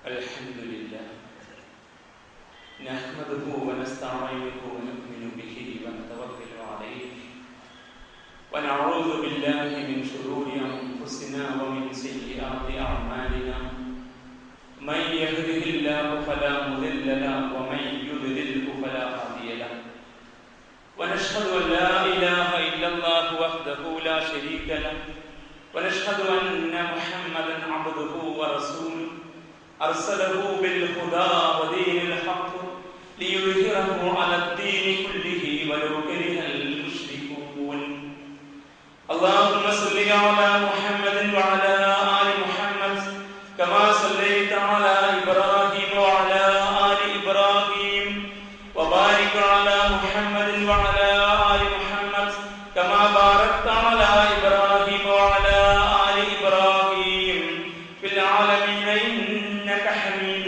الحمد لله نحمده ونستعينه ونؤمن به ونتوكل عليه ونعوذ بالله من شرور أنفسنا ومن سيئات أعمالنا من يهده الله فلا مضل له ومن يضلله فلا هادي له ونشهد أن لا إله إلا الله وحده لا شريك له ونشهد أن محمدا عبده ورسوله أرسله بالهدى ودين الحق ليظهره على الدين كله ولو كره المشركون اللهم صل على محمد وعلى آل محمد كما صليت على إبراهيم وعلى آل إبراهيم وبارك على محمد وعلى آل محمد كما باركت على إبراهيم وعلى آل إبراهيم في العالمين إنك حميد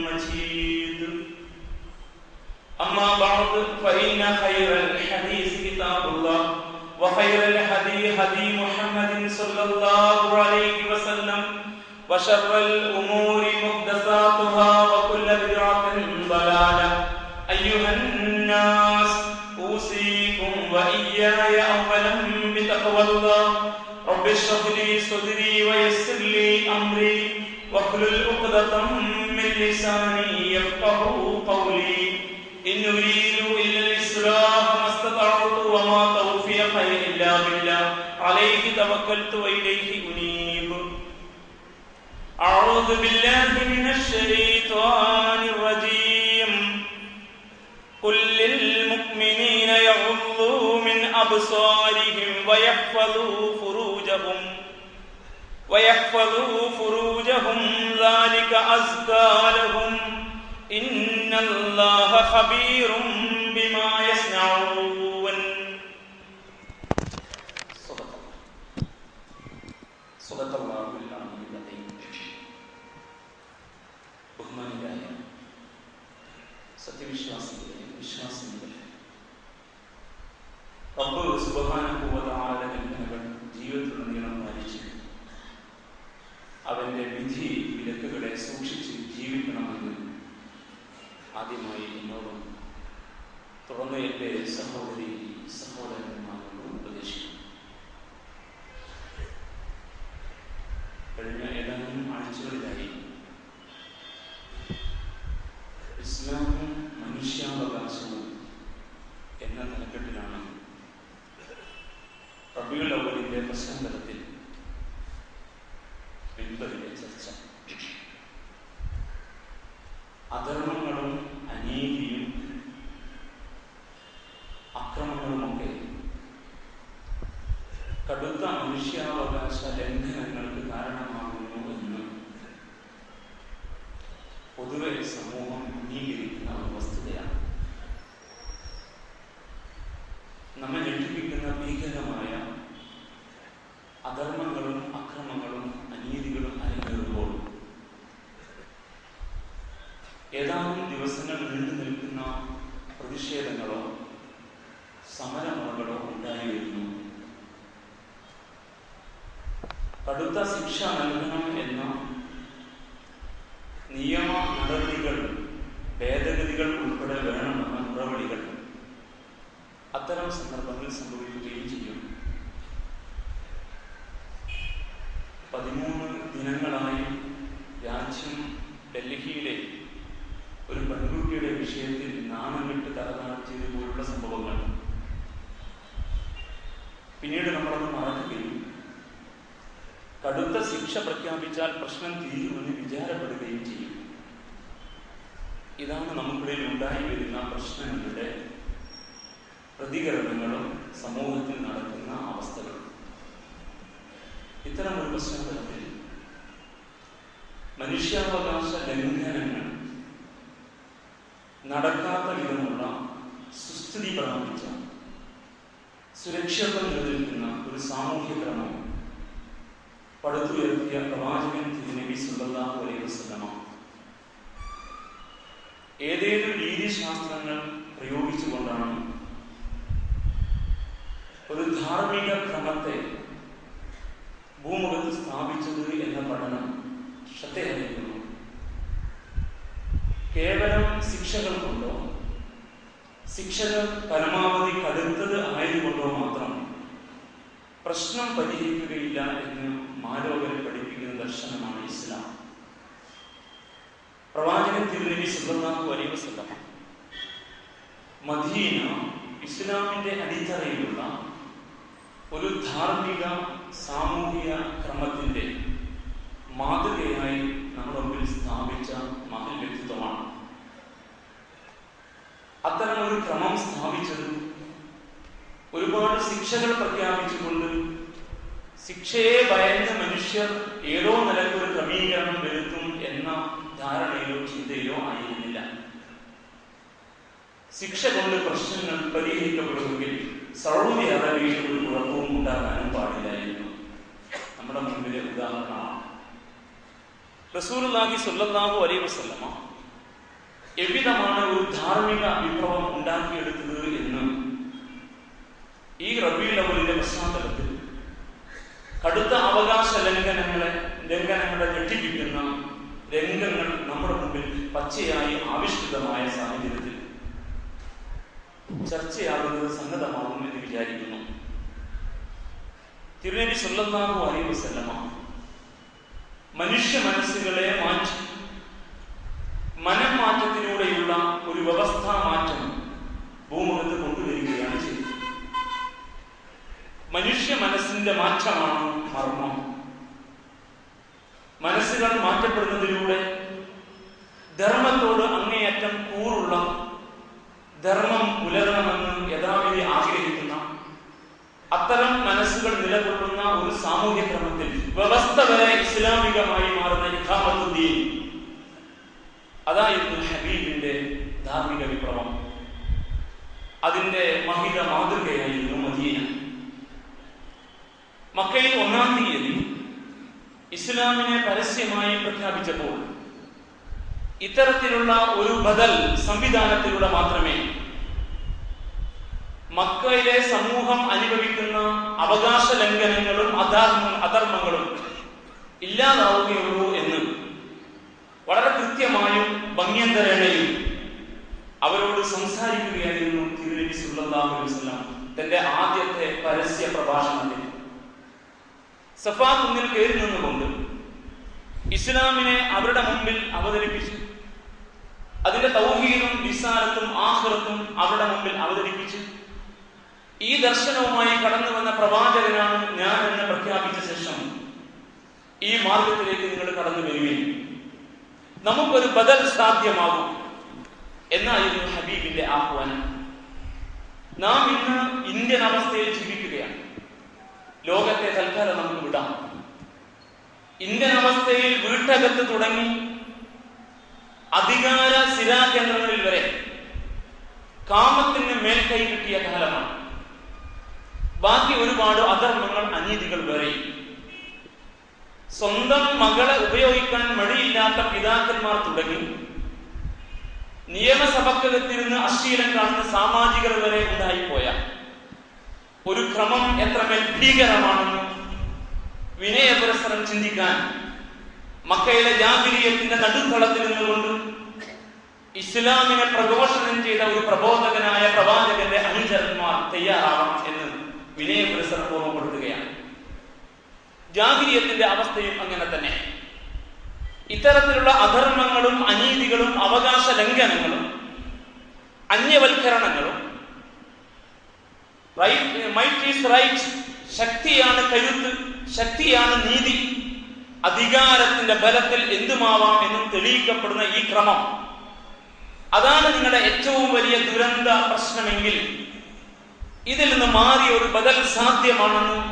مجيد أما بعد فإن خير الحديث كتاب الله وخير الهدي هدي محمد صلى الله عليه وسلم وشر الأمور محدثاتها وكل بدعة ضلالة أيها الناس أوصيكم وإياي أولا بتقوى الله رب اشرح لي صدري ويسر لي أمري واحلل عقدة من لساني يفقهوا قولي إن أريد إلا الإصلاح ما استطعت وما توفيقي إلا بالله عليه توكلت وإليه أنيب أعوذ بالله من الشيطان الرجيم قل للمؤمنين يغضوا من أبصارهم ويحفظوا فروجهم ذلك أزكى لهم إن الله خبير بما يصنعون صدق الله العلي العظيم ബഹുമാനിയായ സത്യവിശ്വാസികളെ വിശ്വാസികളെ റബ്ബ് സുബ്ഹാനഹു വ തആല കൽപ്പനകൾ ജീവിതത്തിലുടനീളം പാലിച്ച് അവന്റെ വിധി വിലക്കുകളെ സൂക്ഷിച്ച് ജീവിക്കണമെന്ന് ആദ്യമായി എന്നോടും തുടർന്ന് എൻ്റെ സഹോദരി സഹോദരന്മാരോടും ഉപദേശിക്കുന്നു. കഴിഞ്ഞ ഏതാനും ആഴ്ചകളിലായി ഇസ്ലാമും മനുഷ്യാവകാശവും എന്ന തലക്കെട്ടിലാണ് റബീഉൽ അവ്വലിന്റെ പശ്ചാത്തലത്തിൽ മിമ്പറിലെ ചർച്ച. അധർമ്മങ്ങളും അനീതിയും അക്രമങ്ങളുമൊക്കെ കടുത്ത മനുഷ്യാവകാശ ലംഘനങ്ങൾക്ക് കാരണമാകുന്നു എന്ന് പൊതുവെ സമൂഹം അംഗീകരിക്കുന്ന ഒരു വസ്തുതയാണ്. നമ്മെ ഞെട്ടിപ്പിക്കുന്ന ഭീകരമായ അധർമ്മങ്ങളും അക്രമങ്ങളും അനീതികളും അരങ്ങേറുമ്പോൾ ഏതാനും ദിവസങ്ങൾ നീണ്ടു നിൽക്കുന്ന പ്രതിഷേധങ്ങളോ സമരമുറകളോ ഉണ്ടായി വരുന്നു. കടുത്ത ശിക്ഷ നൽകണം എന്ന നിയമ നടപടികൾ ഭേദഗതികൾ ഉൾപ്പെടെ വേണമെന്ന നടപടികൾ അത്തരം സന്ദർഭങ്ങളിൽ സംഭവിക്കുകയും ചെയ്യും. 13 ദിനങ്ങളായി രാജ്യം ഡൽഹിയിലെ ഒരു പെൺകുട്ടിയുടെ വിഷയത്തിൽ നാണം വിട്ട് തലതാഴ്ത്തിയത് പോലുള്ള സംഭവങ്ങൾ പിന്നീട് നമ്മളത് മറക്കുകയും കടുത്ത ശിക്ഷ പ്രഖ്യാപിച്ചാൽ പ്രശ്നം തീരുമെന്ന് വിചാരപ്പെടുകയും ചെയ്യും. ഇതാണ് നമുക്കിടയിൽ ഉണ്ടായി വരുന്ന പ്രശ്നങ്ങളുടെ പ്രതികരണങ്ങളും സമൂഹത്തിൽ നടക്കുന്ന അവസ്ഥകളും. ഇത്തരം ഒരു പശ്ചാത്തലത്തിൽ മനുഷ്യാവകാശ ലംഘനങ്ങൾ നടക്കാത്ത വിധമുള്ള സുസ്ഥിതി പ്രാപിച്ച സുരക്ഷിതത്വം നിലനിൽക്കുന്ന ഒരു സാമൂഹ്യ ക്രമം പടുത്തുയർത്തിയ പ്രവാചകൻ തിരുനബി സല്ലല്ലാഹു അലൈഹി വസല്ലമ ഏതേതു രീതിശാസ്ത്രങ്ങൾ പ്രയോഗിച്ചുകൊണ്ടാണ് ഒരു ധാർമ്മിക ക്രമത്തെ ഭൂമുഖത്ത് സ്ഥാപിച്ചത് എന്ന പഠനം ശ്രദ്ധേയമായിരുന്നു. ശിക്ഷകൾ കൊണ്ടോ ശിക്ഷകൾ പരമാവധി കടുത്തത് ആയതുകൊണ്ടോ മാത്രം പ്രശ്നം പരിഹരിക്കുകയില്ല എന്ന് മാലോകരെ പഠിപ്പിക്കുന്ന ദർശനമാണ് ഇസ്ലാം. പ്രവാചകൻ തിരുനബി സല്ലല്ലാഹു അലൈഹി വസല്ലം മദീന ഇസ്ലാമിന്റെ അടിത്തറയിലുള്ള ഒരു ധാർമ്മിക സാമൂഹിക ക്രമത്തിന്റെ മാതൃകയായി നമ്മുടെ മുമ്പിൽ സ്ഥാപിച്ച മഹൽ വ്യക്തിത്വമാണ്. അത്തരം ഒരു ക്രമം സ്ഥാപിച്ചത് ഒരുപാട് ശിക്ഷകൾ പ്രഖ്യാപിച്ചുകൊണ്ട് ശിക്ഷയെ ഭയന്ന മനുഷ്യർ ഏതോ നിലയ്ക്കൊരു ക്രമീകരണം വരുത്തും എന്ന ധാരണയിലോ ചിന്തയിലോ ആയിരുന്നില്ല. ശിക്ഷ കൊണ്ട് പ്രശ്നങ്ങൾ പരിഹരിക്കപ്പെടുമെങ്കിൽ സൗദി അറേബ്യയിൽ ഒരു കുഴപ്പവും ഉണ്ടാകാനും പാടില്ലായിരുന്നു. നമ്മുടെ മുമ്പിലെ ഉദാഹരണമാണ് റസൂലുള്ളാഹി സ്വല്ലല്ലാഹു അലൈഹി വസല്ലമ എവിധമാണ് ഒരു ധാർമ്മിക വിപ്ലവം ഉണ്ടാക്കിയെടുത്തത് എന്ന് ഈ റബീഉൽ അവ്വലിന്റെ പശ്ചാത്തലത്തിൽ കടുത്ത അവകാശ ലംഘനങ്ങളെ ഞെട്ടിപ്പിക്കുന്ന രംഗങ്ങൾ നമ്മുടെ മുമ്പിൽ പച്ചയായി ആവിഷ്കൃതമായ സാഹചര്യത്തിൽ ചർച്ചയാകുന്നത് സംഗതമാകും എന്ന് വിചാരിക്കുന്നു. തിരുനബി സല്ലല്ലാഹു അലൈഹി വസല്ലമ മനുഷ്യ മനസ്സുകളെ മാറ്റി മനം മാറ്റത്തിലൂടെയുള്ള ഒരു വ്യവസ്ഥാ മാറ്റം ഭൂമുഖത്ത് കൊണ്ടുവരികയാണ് ചെയ്തത്. മനുഷ്യ മനസ്സിന്റെ മാറ്റമാണ് മർമ്മം. മനസ്സുകൾ മാറ്റപ്പെടുന്നതിലൂടെ ധർമ്മത്തോട് അങ്ങേയറ്റം കൂറുള്ള ധർമ്മം പുലരണമെന്ന് യഥാവിധി ആഗ്രഹിക്കുന്ന അത്തരം മനസ്സുകൾ നിലകൊള്ളുന്ന ഒരു സാമൂഹ്യ ക്രമത്തിൽ വ്യവസ്ഥ വരെ ഇസ്ലാമികമായി മാറുന്ന ഇഖാമത്തുദ്ദീൻ, അതായിരുന്നു ഹബീബിന്റെ ധാർമ്മിക വിപ്ലവം. അതിന്റെ മഹിത മാതൃകയായിരുന്നു മദീന. മക്കയിൽ 1-ാം തീയതി ഇസ്ലാമിനെ പരസ്യമായി പ്രഖ്യാപിച്ചപ്പോൾ ഇത്തരത്തിലുള്ള ഒരു ബദൽ സംവിധാനത്തിലൂടെ മാത്രമേ മക്കയിലെ സമൂഹം അനുഭവിക്കുന്ന അവകാശ ലംഘനങ്ങളും അധർമ്മങ്ങളും ഇല്ലാതാവുകയുള്ളൂ എന്ന് വളരെ കൃത്യമായും ഭംഗ്യന്തരേണയും അവരോട് സംസാരിക്കുകയായിരുന്നു തിരുനബി സല്ലല്ലാഹു അലൈഹി വസല്ലം തന്റെ ആദ്യത്തെ പരസ്യ പ്രഭാഷണത്തിൽ. സഫാ കുന്നിൽ കയറി നിന്നുകൊണ്ട് ഇസ്ലാമിനെ അവരുടെ മുമ്പിൽ അവതരിപ്പിച്ചു. അതിന്റെ തൗഹീദും റിസാലത്തും ആഖിറത്തും അവരുടെ മുമ്പിൽ അവതരിപ്പിച്ചു. ഈ ദർശനവുമായി കടന്നു വന്ന പ്രവാചകനാണ് ഞാൻ എന്ന് പ്രഖ്യാപിച്ച ശേഷം ഈ മാർഗത്തിലേക്ക് നിങ്ങൾ കടന്നു വരുകയും നമുക്കൊരു ബദൽ സാധ്യമാകും എന്നായിരുന്നു ഹബീബിന്റെ ആഹ്വാനം. നാം ഇന്ന് ഇന്ത്യൻ അവസ്ഥയിൽ ജീവിക്കുകയാണ്. ലോകത്തെ തൽക്കാലം നമുക്ക് വിടാം. ഇന്ത്യൻ അവസ്ഥയിൽ വീട്ടകത്ത് തുടങ്ങി അധികാര സ്ഥിരാകേന്ദ്രങ്ങളിൽ വരെ കാമത്തിന് മേൽക്കൈ കിട്ടിയ കാലമാണ്. ബാക്കി ഒരുപാട് അധർമ്മങ്ങൾ, അനീതികൾ വരെ. സ്വന്തം മകളെ ഉപയോഗിക്കാൻ മടിയില്ലാത്ത പിതാക്കന്മാർ തുടങ്ങി നിയമസഭക്കകത്തിരുന്ന് അശ്ലീലം കാണുന്ന സാമാജികർ വരെ ഉണ്ടായിപ്പോയ ഒരു ക്രമം എത്രമേൽ ഭീകരമാണെന്ന് വിനയപുരസ്സരം ചിന്തിക്കാൻ മക്കയിലെ ജാഹിലിയ്യത്തിന്റെ നടുത്തളത്തിൽ നിന്നുകൊണ്ട് ഇസ്ലാമിനെ പ്രഘോഷണം ചെയ്ത ഒരു പ്രബോധകനായ പ്രവാചകന്റെ അനുചരന്മാർ തയ്യാറാവണം എന്ന് വിനയപുരസ്സരം ഓർമ്മപ്പെടുത്തുകയാണ്. ജാഹിലിയ്യത്തിന്റെ അവസ്ഥയും അങ്ങനെ തന്നെ. ഇത്തരത്തിലുള്ള അധർമ്മങ്ങളും അനീതികളും അവകാശ ലംഘനങ്ങളും അന്യവൽക്കരണങ്ങളും, മൈറ്റ് ഈസ് റൈറ്റ്, ശക്തിയാണ് കരുത്ത്, ശക്തിയാണ് നീതി, അധികാരത്തിന്റെ ബലത്തിൽ എന്തുമാവാം എന്നും തെളിയിക്കപ്പെടുന്ന ഈ ക്രമം, അതാണ് നിങ്ങളുടെ ഏറ്റവും വലിയ ദുരന്ത പ്രശ്നമെങ്കിൽ ഇതിൽ നിന്ന് മാറിയ ഒരു ബദൽ സാധ്യമാണെന്നും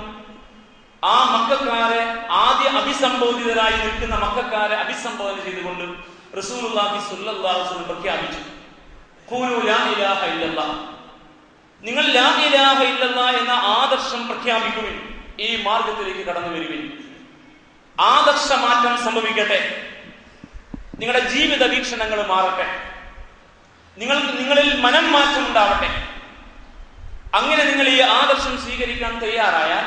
ആ മക്കക്കാരെ, ആദ്യ അഭിസംബോധിതരായി നിൽക്കുന്ന മക്കക്കാരെ അഭിസംബോധന ചെയ്തുകൊണ്ട് റസൂലുള്ളാഹി സ്വല്ലല്ലാഹു അലൈഹി വസല്ലം പ്രഖ്യാപിച്ചു, ഖൂലു ലാ ഇലാഹ ഇല്ലല്ലാഹ്, നിങ്ങൾ ലാ ഇലാഹ ഇല്ലല്ലാഹ് എന്ന ആദർശം പ്രഖ്യാപിക്കുവിൻ, ഈ മാർഗത്തിലേക്ക് കടന്നു വരുവിൻ. ആദർശ മാറ്റം സംഭവിക്കട്ടെ, നിങ്ങളുടെ ജീവിത വീക്ഷണങ്ങൾ മാറട്ടെ, നിങ്ങളിൽ മനം മാറ്റം ഉണ്ടാവട്ടെ. അങ്ങനെ നിങ്ങൾ ഈ ആദർശം സ്വീകരിക്കാൻ തയ്യാറായാൽ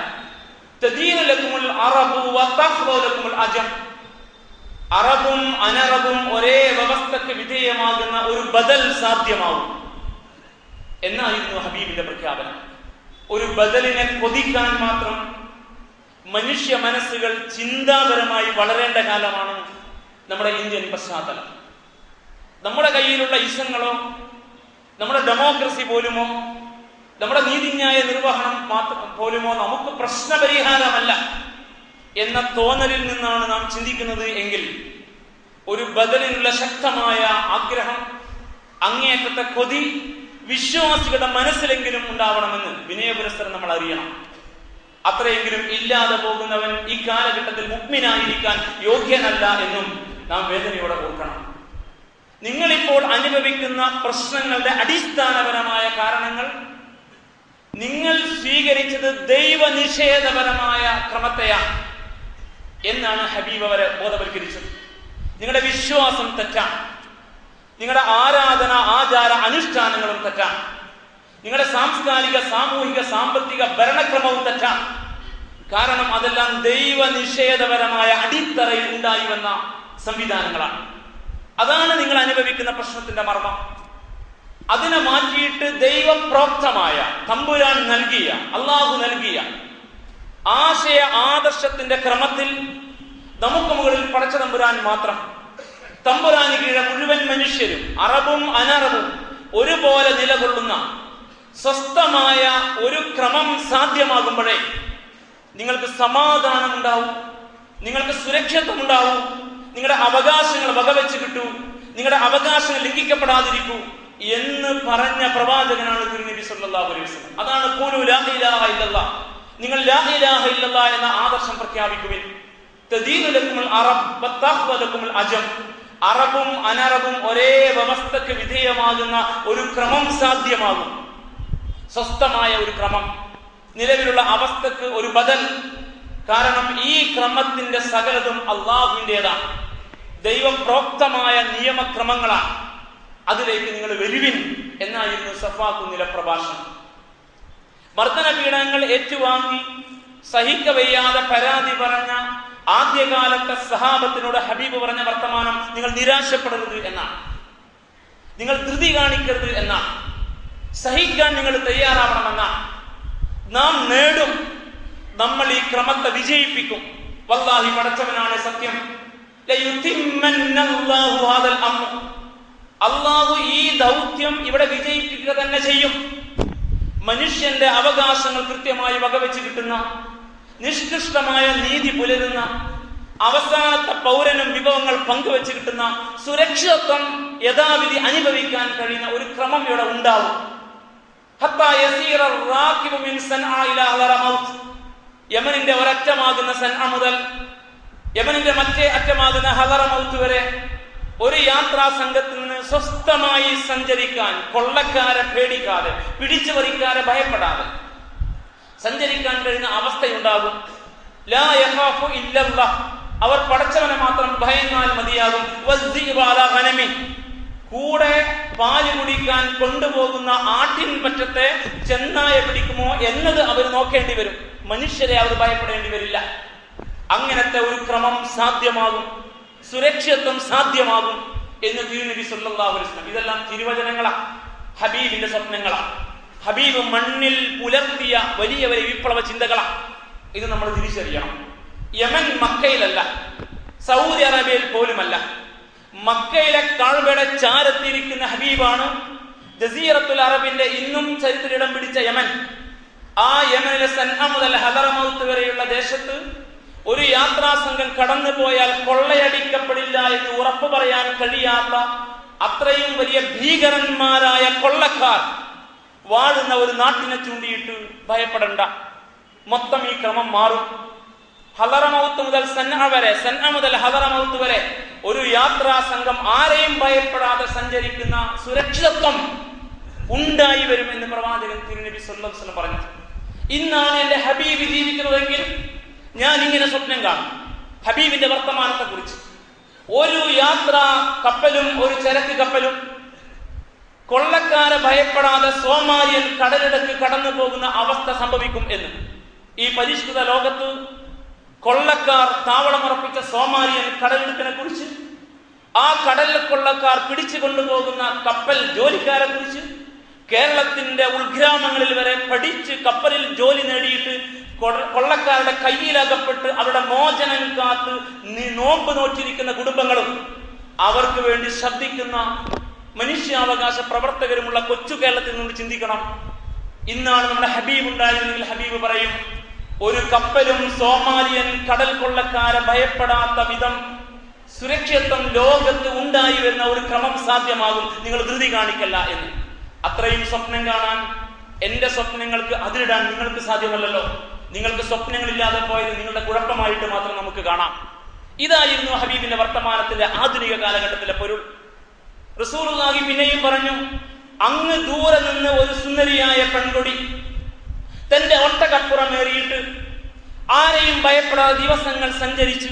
അറബും അനറബും ഒരേ വ്യവസ്ഥ വ്യവസ്ഥക്ക് വിധേയമാകുന്ന ഒരു ബദൽ സാധ്യമാവും എന്നായിരുന്നു ഹബീബിന്റെ പ്രഖ്യാപനം. ഒരു ബദലിനെ കൊതിക്കാൻ മാത്രം മനുഷ്യ മനസ്സുകൾ ചിന്താപരമായി വളരേണ്ട കാലമാണ് നമ്മുടെ ഇന്ത്യൻ പശ്ചാത്തലം. നമ്മുടെ കയ്യിലുള്ള ഇസങ്ങളോ നമ്മുടെ ഡെമോക്രസി പോലുമോ നമ്മുടെ നീതിന്യായ നിർവഹണം പോലുമോ നമുക്ക് പ്രശ്നപരിഹാരമല്ല എന്ന തോന്നലിൽ നിന്നാണ് നാം ചിന്തിക്കുന്നത് എങ്കിൽ ഒരു ബദലിനുള്ള ശക്തമായ ആഗ്രഹം, അങ്ങേയറ്റത്തെ കൊതി വിശ്വാസികളുടെ മനസ്സിലെങ്കിലും ഉണ്ടാവണമെന്ന് വിനയപുരസ്സരം നമ്മൾ അറിയണം. അത്രയെങ്കിലും ഇല്ലാതെ പോകുന്നവൻ ഈ കാലഘട്ടത്തിൽ മുഅ്മിനായിരിക്കാൻ യോഗ്യനല്ല എന്നും നാം വേദനയോടെ ഓർക്കണം. നിങ്ങളിപ്പോൾ അനുഭവിക്കുന്ന പ്രശ്നങ്ങളുടെ അടിസ്ഥാനപരമായ കാരണങ്ങൾ നിങ്ങൾ സ്വീകരിച്ചത് ദൈവനിഷേധപരമായ ക്രമത്തെയാണ് എന്നാണ് ഹബീബ് അവരെ ബോധവൽക്കരിച്ചത്. നിങ്ങളുടെ വിശ്വാസം തെറ്റാണ്, നിങ്ങളുടെ ആരാധന ആചാര അനുഷ്ഠാനങ്ങളും തെറ്റാണ്, നിങ്ങളുടെ സാംസ്കാരിക സാമൂഹിക സാമ്പത്തിക ഭരണക്രമവും തെറ്റാണ്. കാരണം അതെല്ലാം ദൈവനിഷേധപരമായ അടിത്തറയിൽ ഉണ്ടായി വന്ന സംവിധാനങ്ങളാണ്. അതാണ് നിങ്ങൾ അനുഭവിക്കുന്ന പ്രശ്നത്തിന്റെ മർമ്മം. അതിനെ മാറ്റിയിട്ട് ദൈവപ്രോക്തമായ തമ്പുരാൻ നൽകിയ, അള്ളാഹു നൽകിയ ആശയ ആദർശത്തിന്റെ ക്രമത്തിൽ നമുക്ക് മുകളിൽ പടച്ച തമ്പുരാൻ മാത്രം, തമ്പുരാന് കീഴെ മുഴുവൻ മനുഷ്യരും അറബും അനറബും ഒരുപോലെ നിലകൊള്ളുന്ന സ്വസ്ഥമായ ഒരു ക്രമം സാധ്യമാകുമ്പോഴേ നിങ്ങൾക്ക് സമാധാനം ഉണ്ടാവും, നിങ്ങൾക്ക് സുരക്ഷിതത്വം ഉണ്ടാവും, നിങ്ങളുടെ അവകാശങ്ങൾ വകവെച്ച് കിട്ടൂ, നിങ്ങളുടെ അവകാശങ്ങൾ ലംഘിക്കപ്പെടാതിരിക്കൂ എന്ന് പറഞ്ഞ പ്രവാചകനാണ് തിരുനബി സല്ലല്ലാഹു അലൈഹി വസല്ലം. അതാണ് ഖൂലു ലാ ഇലാഹ ഇല്ലല്ലാഹ്, നിങ്ങൾ ലാ ഇലാഹ ഇല്ലല്ലാഹ് എന്ന ആദർശം പ്രഖ്യാപിക്കുവിൻ. തദീനു ലക്കുമുൽ അറബ് വതഖ്വ ലക്കുമുൽ അജം, അറബും അനറബും ഒരേ വ്യവസ്ഥക്ക് വിധേയമാകുന്ന ഒരു ക്രമം സാധ്യമാകും. സ്വസ്ഥമായ ഒരു ക്രമം, നിലവിലുള്ള അവസ്ഥക്ക് ഒരു ബദൽ. കാരണം ഈ ക്രമത്തിന്റെ സകലതും അള്ളാഹുവിൻ്റെതാണ്, ദൈവപ്രോക്തമായ നിയമക്രമങ്ങളാണ്. അതിലേക്ക് നിങ്ങൾ വരുവിൻ എന്നായിരുന്നു സഫാക്കുന്നിലെ പ്രഭാഷണം. മർദ്ദന പീഡനങ്ങൾ ഏറ്റുവാങ്ങി സഹിക്കവയ്യാതെ പരാതി പറഞ്ഞ ആദ്യകാലത്തെ സഹാബത്തിനോട് ഹബീബ് പറഞ്ഞ വർത്തമാനം, നിങ്ങൾ നിരാശപ്പെടരുത് എന്നാണ്, നിങ്ങൾ ധൃതി കാണിക്കരുത് എന്നാണ്, സഹിക്കാൻ നിങ്ങൾ തയ്യാറാവണമെന്നാണ്. നാം നേടും, നമ്മൾ ഈ ക്രമത്തെ വിജയിപ്പിക്കും. വല്ലാഹി പടച്ചവനാണ് സത്യം. അള്ളാഹു ഈ ദൗത്യം ഇവിടെ വിജയിപ്പിക്കുക തന്നെ ചെയ്യും. മനുഷ്യന്റെ അവകാശങ്ങൾ കൃത്യമായി വകവെച്ച് കിട്ടുന്ന, നിഷ്കൃഷ്ടമായ നീതി പുലരുന്ന, അവസാനത്തെ പൗരനും വിഭവങ്ങൾ പങ്കുവെച്ച് കിട്ടുന്ന, സുരക്ഷിതത്വം യഥാവിധി അനുഭവിക്കാൻ കഴിയുന്ന ഒരു ക്രമം ഇവിടെ ഉണ്ടാവും. യമനിന്റെ ഒരറ്റമാകുന്ന സൻഅ മുതൽ യമനിന്റെ മറ്റേ അറ്റമാകുന്ന ഹദറമൗത്ത് വരെ ഒരു യാത്രാ സംഘത്തിൽ നിന്ന് സ്വസ്ഥമായി സഞ്ചരിക്കാൻ, കൊള്ളക്കാരെ പേടിക്കാതെ, പിടിച്ചുപറിക്കാരെ ഭയപ്പെടാതെ സഞ്ചരിക്കാൻ കഴിയുന്ന അവസ്ഥയുണ്ടാകും. ലാ യഖാഫു ഇല്ലല്ലാഹ്, അവർ പടച്ചവനെ മാത്രം ഭയന്നാൽ മതിയാകും. കൂടെ പാല് കുടിക്കാൻ കൊണ്ടുപോകുന്ന ആട്ടിൻ പറ്റത്തെ ചെന്നായ പിടിക്കുമോ എന്നത് അവർ നോക്കേണ്ടി വരും. മനുഷ്യരെ അവർ ഭയപ്പെടേണ്ടി വരില്ല. അങ്ങനത്തെ ഒരു ക്രമം സാധ്യമാകും, സുരക്ഷിതത്വം സാധ്യമാകും എന്ന് തിരുനബി സല്ലല്ലാഹു അലൈഹി വസല്ലം. ഇതെല്ലാം തിരുവചനങ്ങളാണ്, ഹബീബിന്റെ സ്വപ്നങ്ങളാണ്, ഹബീബ് മണ്ണിൽ പുലർത്തിയ വലിയ വലിയ വിപ്ലവ ചിന്തകളാണ്. ഇത് നമ്മൾ തിരിച്ചറിയണം. യമൻ മക്കയിലല്ല, സൗദി അറേബ്യയിൽ പോലുമല്ല, മക്കയിലെ കഅബയുടെ ചാരത്തിരിക്കുന്ന ഹബീബാണ് ജസീറത്തുൽ അറബിന്റെ ഇന്നും ചരിത്രത്തിൽ ഇടം പിടിച്ച യമൻ. ആ യമനിലെ സൻഅ മുതൽ ഹദറമൗത്ത് വരെയുള്ള ദേശത്ത് ഒരു യാത്രാ സംഘം കടന്നു പോയാൽ കൊള്ളയടിക്കപ്പെടില്ല എന്ന് ഉറപ്പു പറയാൻ കഴിയാത്ത അത്രയും വലിയ ഭീകരന്മാരായ കൊള്ളക്കാർ വാഴുന്ന ഒരു നാട്ടിനെ ചൂണ്ടിയിട്ട് ഭയപ്പെടണ്ട, മൊത്തം ഈ ക്രമം മാറും. ഹദറമൗത്ത് മുതൽ സൻഅ വരെ, സൻഅ മുതൽ ഹദറമൗത്ത് വരെ ഒരു യാത്രാ സംഘം ആരെയും ഭയപ്പെടാതെ സഞ്ചരിക്കുന്ന സുരക്ഷിതത്വം ഉണ്ടായി വരും എന്ന് പ്രവാചകൻ തിരുനബി സല്ലല്ലാഹു അലൈഹി വസല്ലം പറഞ്ഞു. ഇന്നാണ് എന്റെ ഹബീബ് ജീവിക്കുന്നതെങ്കിൽ ഞാൻ ഇങ്ങനെ സ്വപ്നം കാണും ഹബീബിന്റെ വർത്തമാനത്തെ കുറിച്ച്. ഒരു യാത്രാ കപ്പലും ഒരു ചരക്ക് കപ്പലും കൊള്ളക്കാരെ ഭയപ്പെടാതെ സോമാലിയൻ കടലിടക്ക് കടന്നു പോകുന്ന അവസ്ഥ സംഭവിക്കും എന്ന്. ഈ പരിഷ്കൃത ലോകത്ത് കൊള്ളക്കാർ താവളമുറപ്പിച്ച സോമാലിയൻ കടലിടുക്കിനെ കുറിച്ച് ആ കടൽ കൊള്ളക്കാർ പിടിച്ചു കൊണ്ടുപോകുന്ന കപ്പൽ ജോലിക്കാരെ കുറിച്ച് കേരളത്തിന്റെ ഉൾഗ്രാമങ്ങളിൽ വരെ പഠിച്ച് കപ്പലിൽ ജോലി നേടിയിട്ട് കൊള്ളക്കാരുടെ കയ്യിലകപ്പെട്ട് അവരുടെ മോചനം കാത്ത് നോമ്പ് നോറ്റിരിക്കുന്ന കുടുംബങ്ങളും അവർക്ക് വേണ്ടി ശബ്ദിക്കുന്ന മനുഷ്യാവകാശ പ്രവർത്തകരുമുള്ള കൊച്ചു കേരളത്തിൽ നിന്ന് ചിന്തിക്കണം. ഇന്നാണ് നമ്മുടെ ഹബീബ് ഉണ്ടായിരുന്നെങ്കിൽ ഹബീബ് പറയും, ഒരു കപ്പലും സോമാലിയൻ കടൽ കൊള്ളക്കാരെ ഭയപ്പെടാത്ത വിധം സുരക്ഷിതത്വം ലോകത്ത് ഉണ്ടായി വരുന്ന ഒരു ക്രമം സാധ്യമാകും, നിങ്ങൾ ധൃതി കാണിക്കല്ല എന്ന്. അത്രയും സ്വപ്നം കാണാൻ എന്റെ സ്വപ്നങ്ങൾക്ക് അതിരിടാൻ നിങ്ങൾക്ക് സാധ്യമല്ലല്ലോ. നിങ്ങൾക്ക് സ്വപ്നങ്ങളില്ലാതെ പോയത് നിങ്ങളുടെ കുഴപ്പമായിട്ട് മാത്രം നമുക്ക് കാണാം. ഇതായിരുന്നു ഹബീബിന്റെ വർത്തമാനത്തിന്റെ ആധുനിക കാലഘട്ടത്തിലെ പൊരുൾ. റസൂലുള്ളാഹി പിന്നെയും പറഞ്ഞു, അങ്ങ് ദൂരെ നിന്ന് ഒരു സുന്ദരിയായ പെൺകൊടി തന്റെ ഒട്ടകപ്പുറമേറിയിട്ട് ആരെയും ഭയപ്പെടാതെ ദിവസങ്ങൾ സഞ്ചരിച്ചു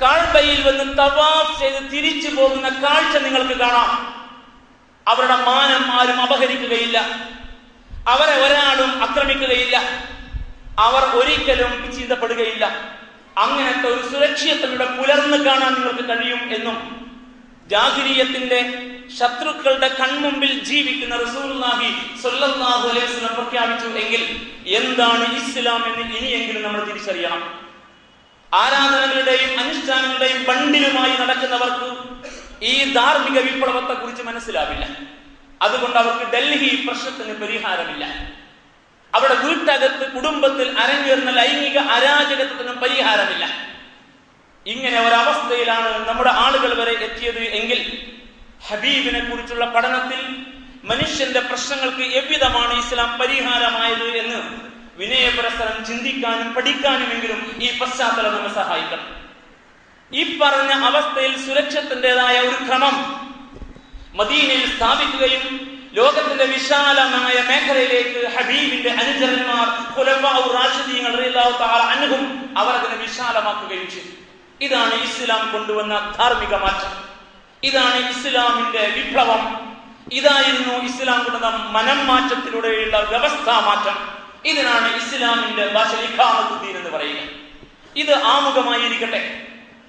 കാഴ്ബയിൽ വന്ന് തവാഫ് ചെയ്ത് തിരിച്ചു പോകുന്ന കാഴ്ച നിങ്ങൾക്ക് കാണാം. അവരുടെ മാനം ആരും അപഹരിക്കുകയില്ല, അവരെ ഒരാളും ആക്രമിക്കുകയില്ല, അവർ ഒരിക്കലും ചിന്തപ്പെടുകയില്ല. അങ്ങനത്തെ ഒരു സുരക്ഷിതത്വം പുലർന്നു കാണാൻ നിങ്ങൾക്ക് കഴിയും എന്നും ജാഹിലിയ്യത്തിന്റെ ശത്രുക്കളുടെ കൺമുമ്പിൽ ജീവിക്കുന്ന റസൂലുള്ളാഹി സ്വല്ലല്ലാഹു അലൈഹി വസല്ലം പ്രഖ്യാപിച്ചു എങ്കിൽ എന്താണ് ഇസ്ലാം എന്ന് ഇനിയെങ്കിലും നമ്മൾ തിരിച്ചറിയണം. ആരാധനകളുടെയും അനുഷ്ഠാനങ്ങളുടെയും ബണ്ടിലുമായി നടക്കുന്നവർക്ക് ഈ ധാർമ്മിക വിപ്ലവത്തെ കുറിച്ച് മനസ്സിലാവില്ല. അതുകൊണ്ട് അവർക്ക് ഡൽഹി പ്രശ്നത്തിന് പരിഹാരമില്ല. അവിടെ വീട്ടകത്ത് കുടുംബത്തിൽ അരങ്ങേറുന്ന ലൈംഗിക അരാജകത്വത്തിനും പരിഹാരമില്ല. ഇങ്ങനെ ഒരവസ്ഥയിലാണ് നമ്മുടെ ആളുകൾ വരെ എത്തിയത് എങ്കിൽ ഹബീബിനെ കുറിച്ചുള്ള പഠനത്തിൽ മനുഷ്യന്റെ പ്രശ്നങ്ങൾക്ക് എவ்விதമാണ് ഇസ്ലാം പരിഹാരമായത് എന്ന് വിനയപരസ്പരം ചിന്തിക്കാനും പഠിക്കാനുമെങ്കിലും ഈ പശ്ചാത്തലം നമ്മെ സഹായിക്കണം. ഈ പറഞ്ഞ അവസ്ഥയിൽ സുരക്ഷത്തിൻ്റെതായ ഒരു ക്രമം മദീനയിൽ സ്ഥാപിക്കുകയും ലോകത്തിന്റെ വിശാലമായ മേഖലയിലേക്ക് ഹബീബിന്റെ അനുചരന്മാർ ഖുലഫാഉർ റാഷിദീൻ റളിയല്ലാഹു തആല അൻഹും അവർ അതിനെ വിശാലമാക്കുകയും ചെയ്തു. ഇതാണ് ഇസ്ലാം കൊണ്ടുവന്ന ധാർമ്മിക മാറ്റം. ഇതാണ് ഇസ്ലാമിന്റെ വിപ്ലവം. ഇതായിരുന്നു ഇസ്ലാം കൊണ്ടുവന്ന മനം മാറ്റത്തിലൂടെയുള്ള വ്യവസ്ഥാ മാറ്റം. ഇതിനാണ് ഇസ്ലാമിന്റെ ഭാഷയിൽ ഇഖാമത്തുദ്ദീൻ എന്ന് പറയുക. ഇത് ആമുഖമായിരിക്കട്ടെ.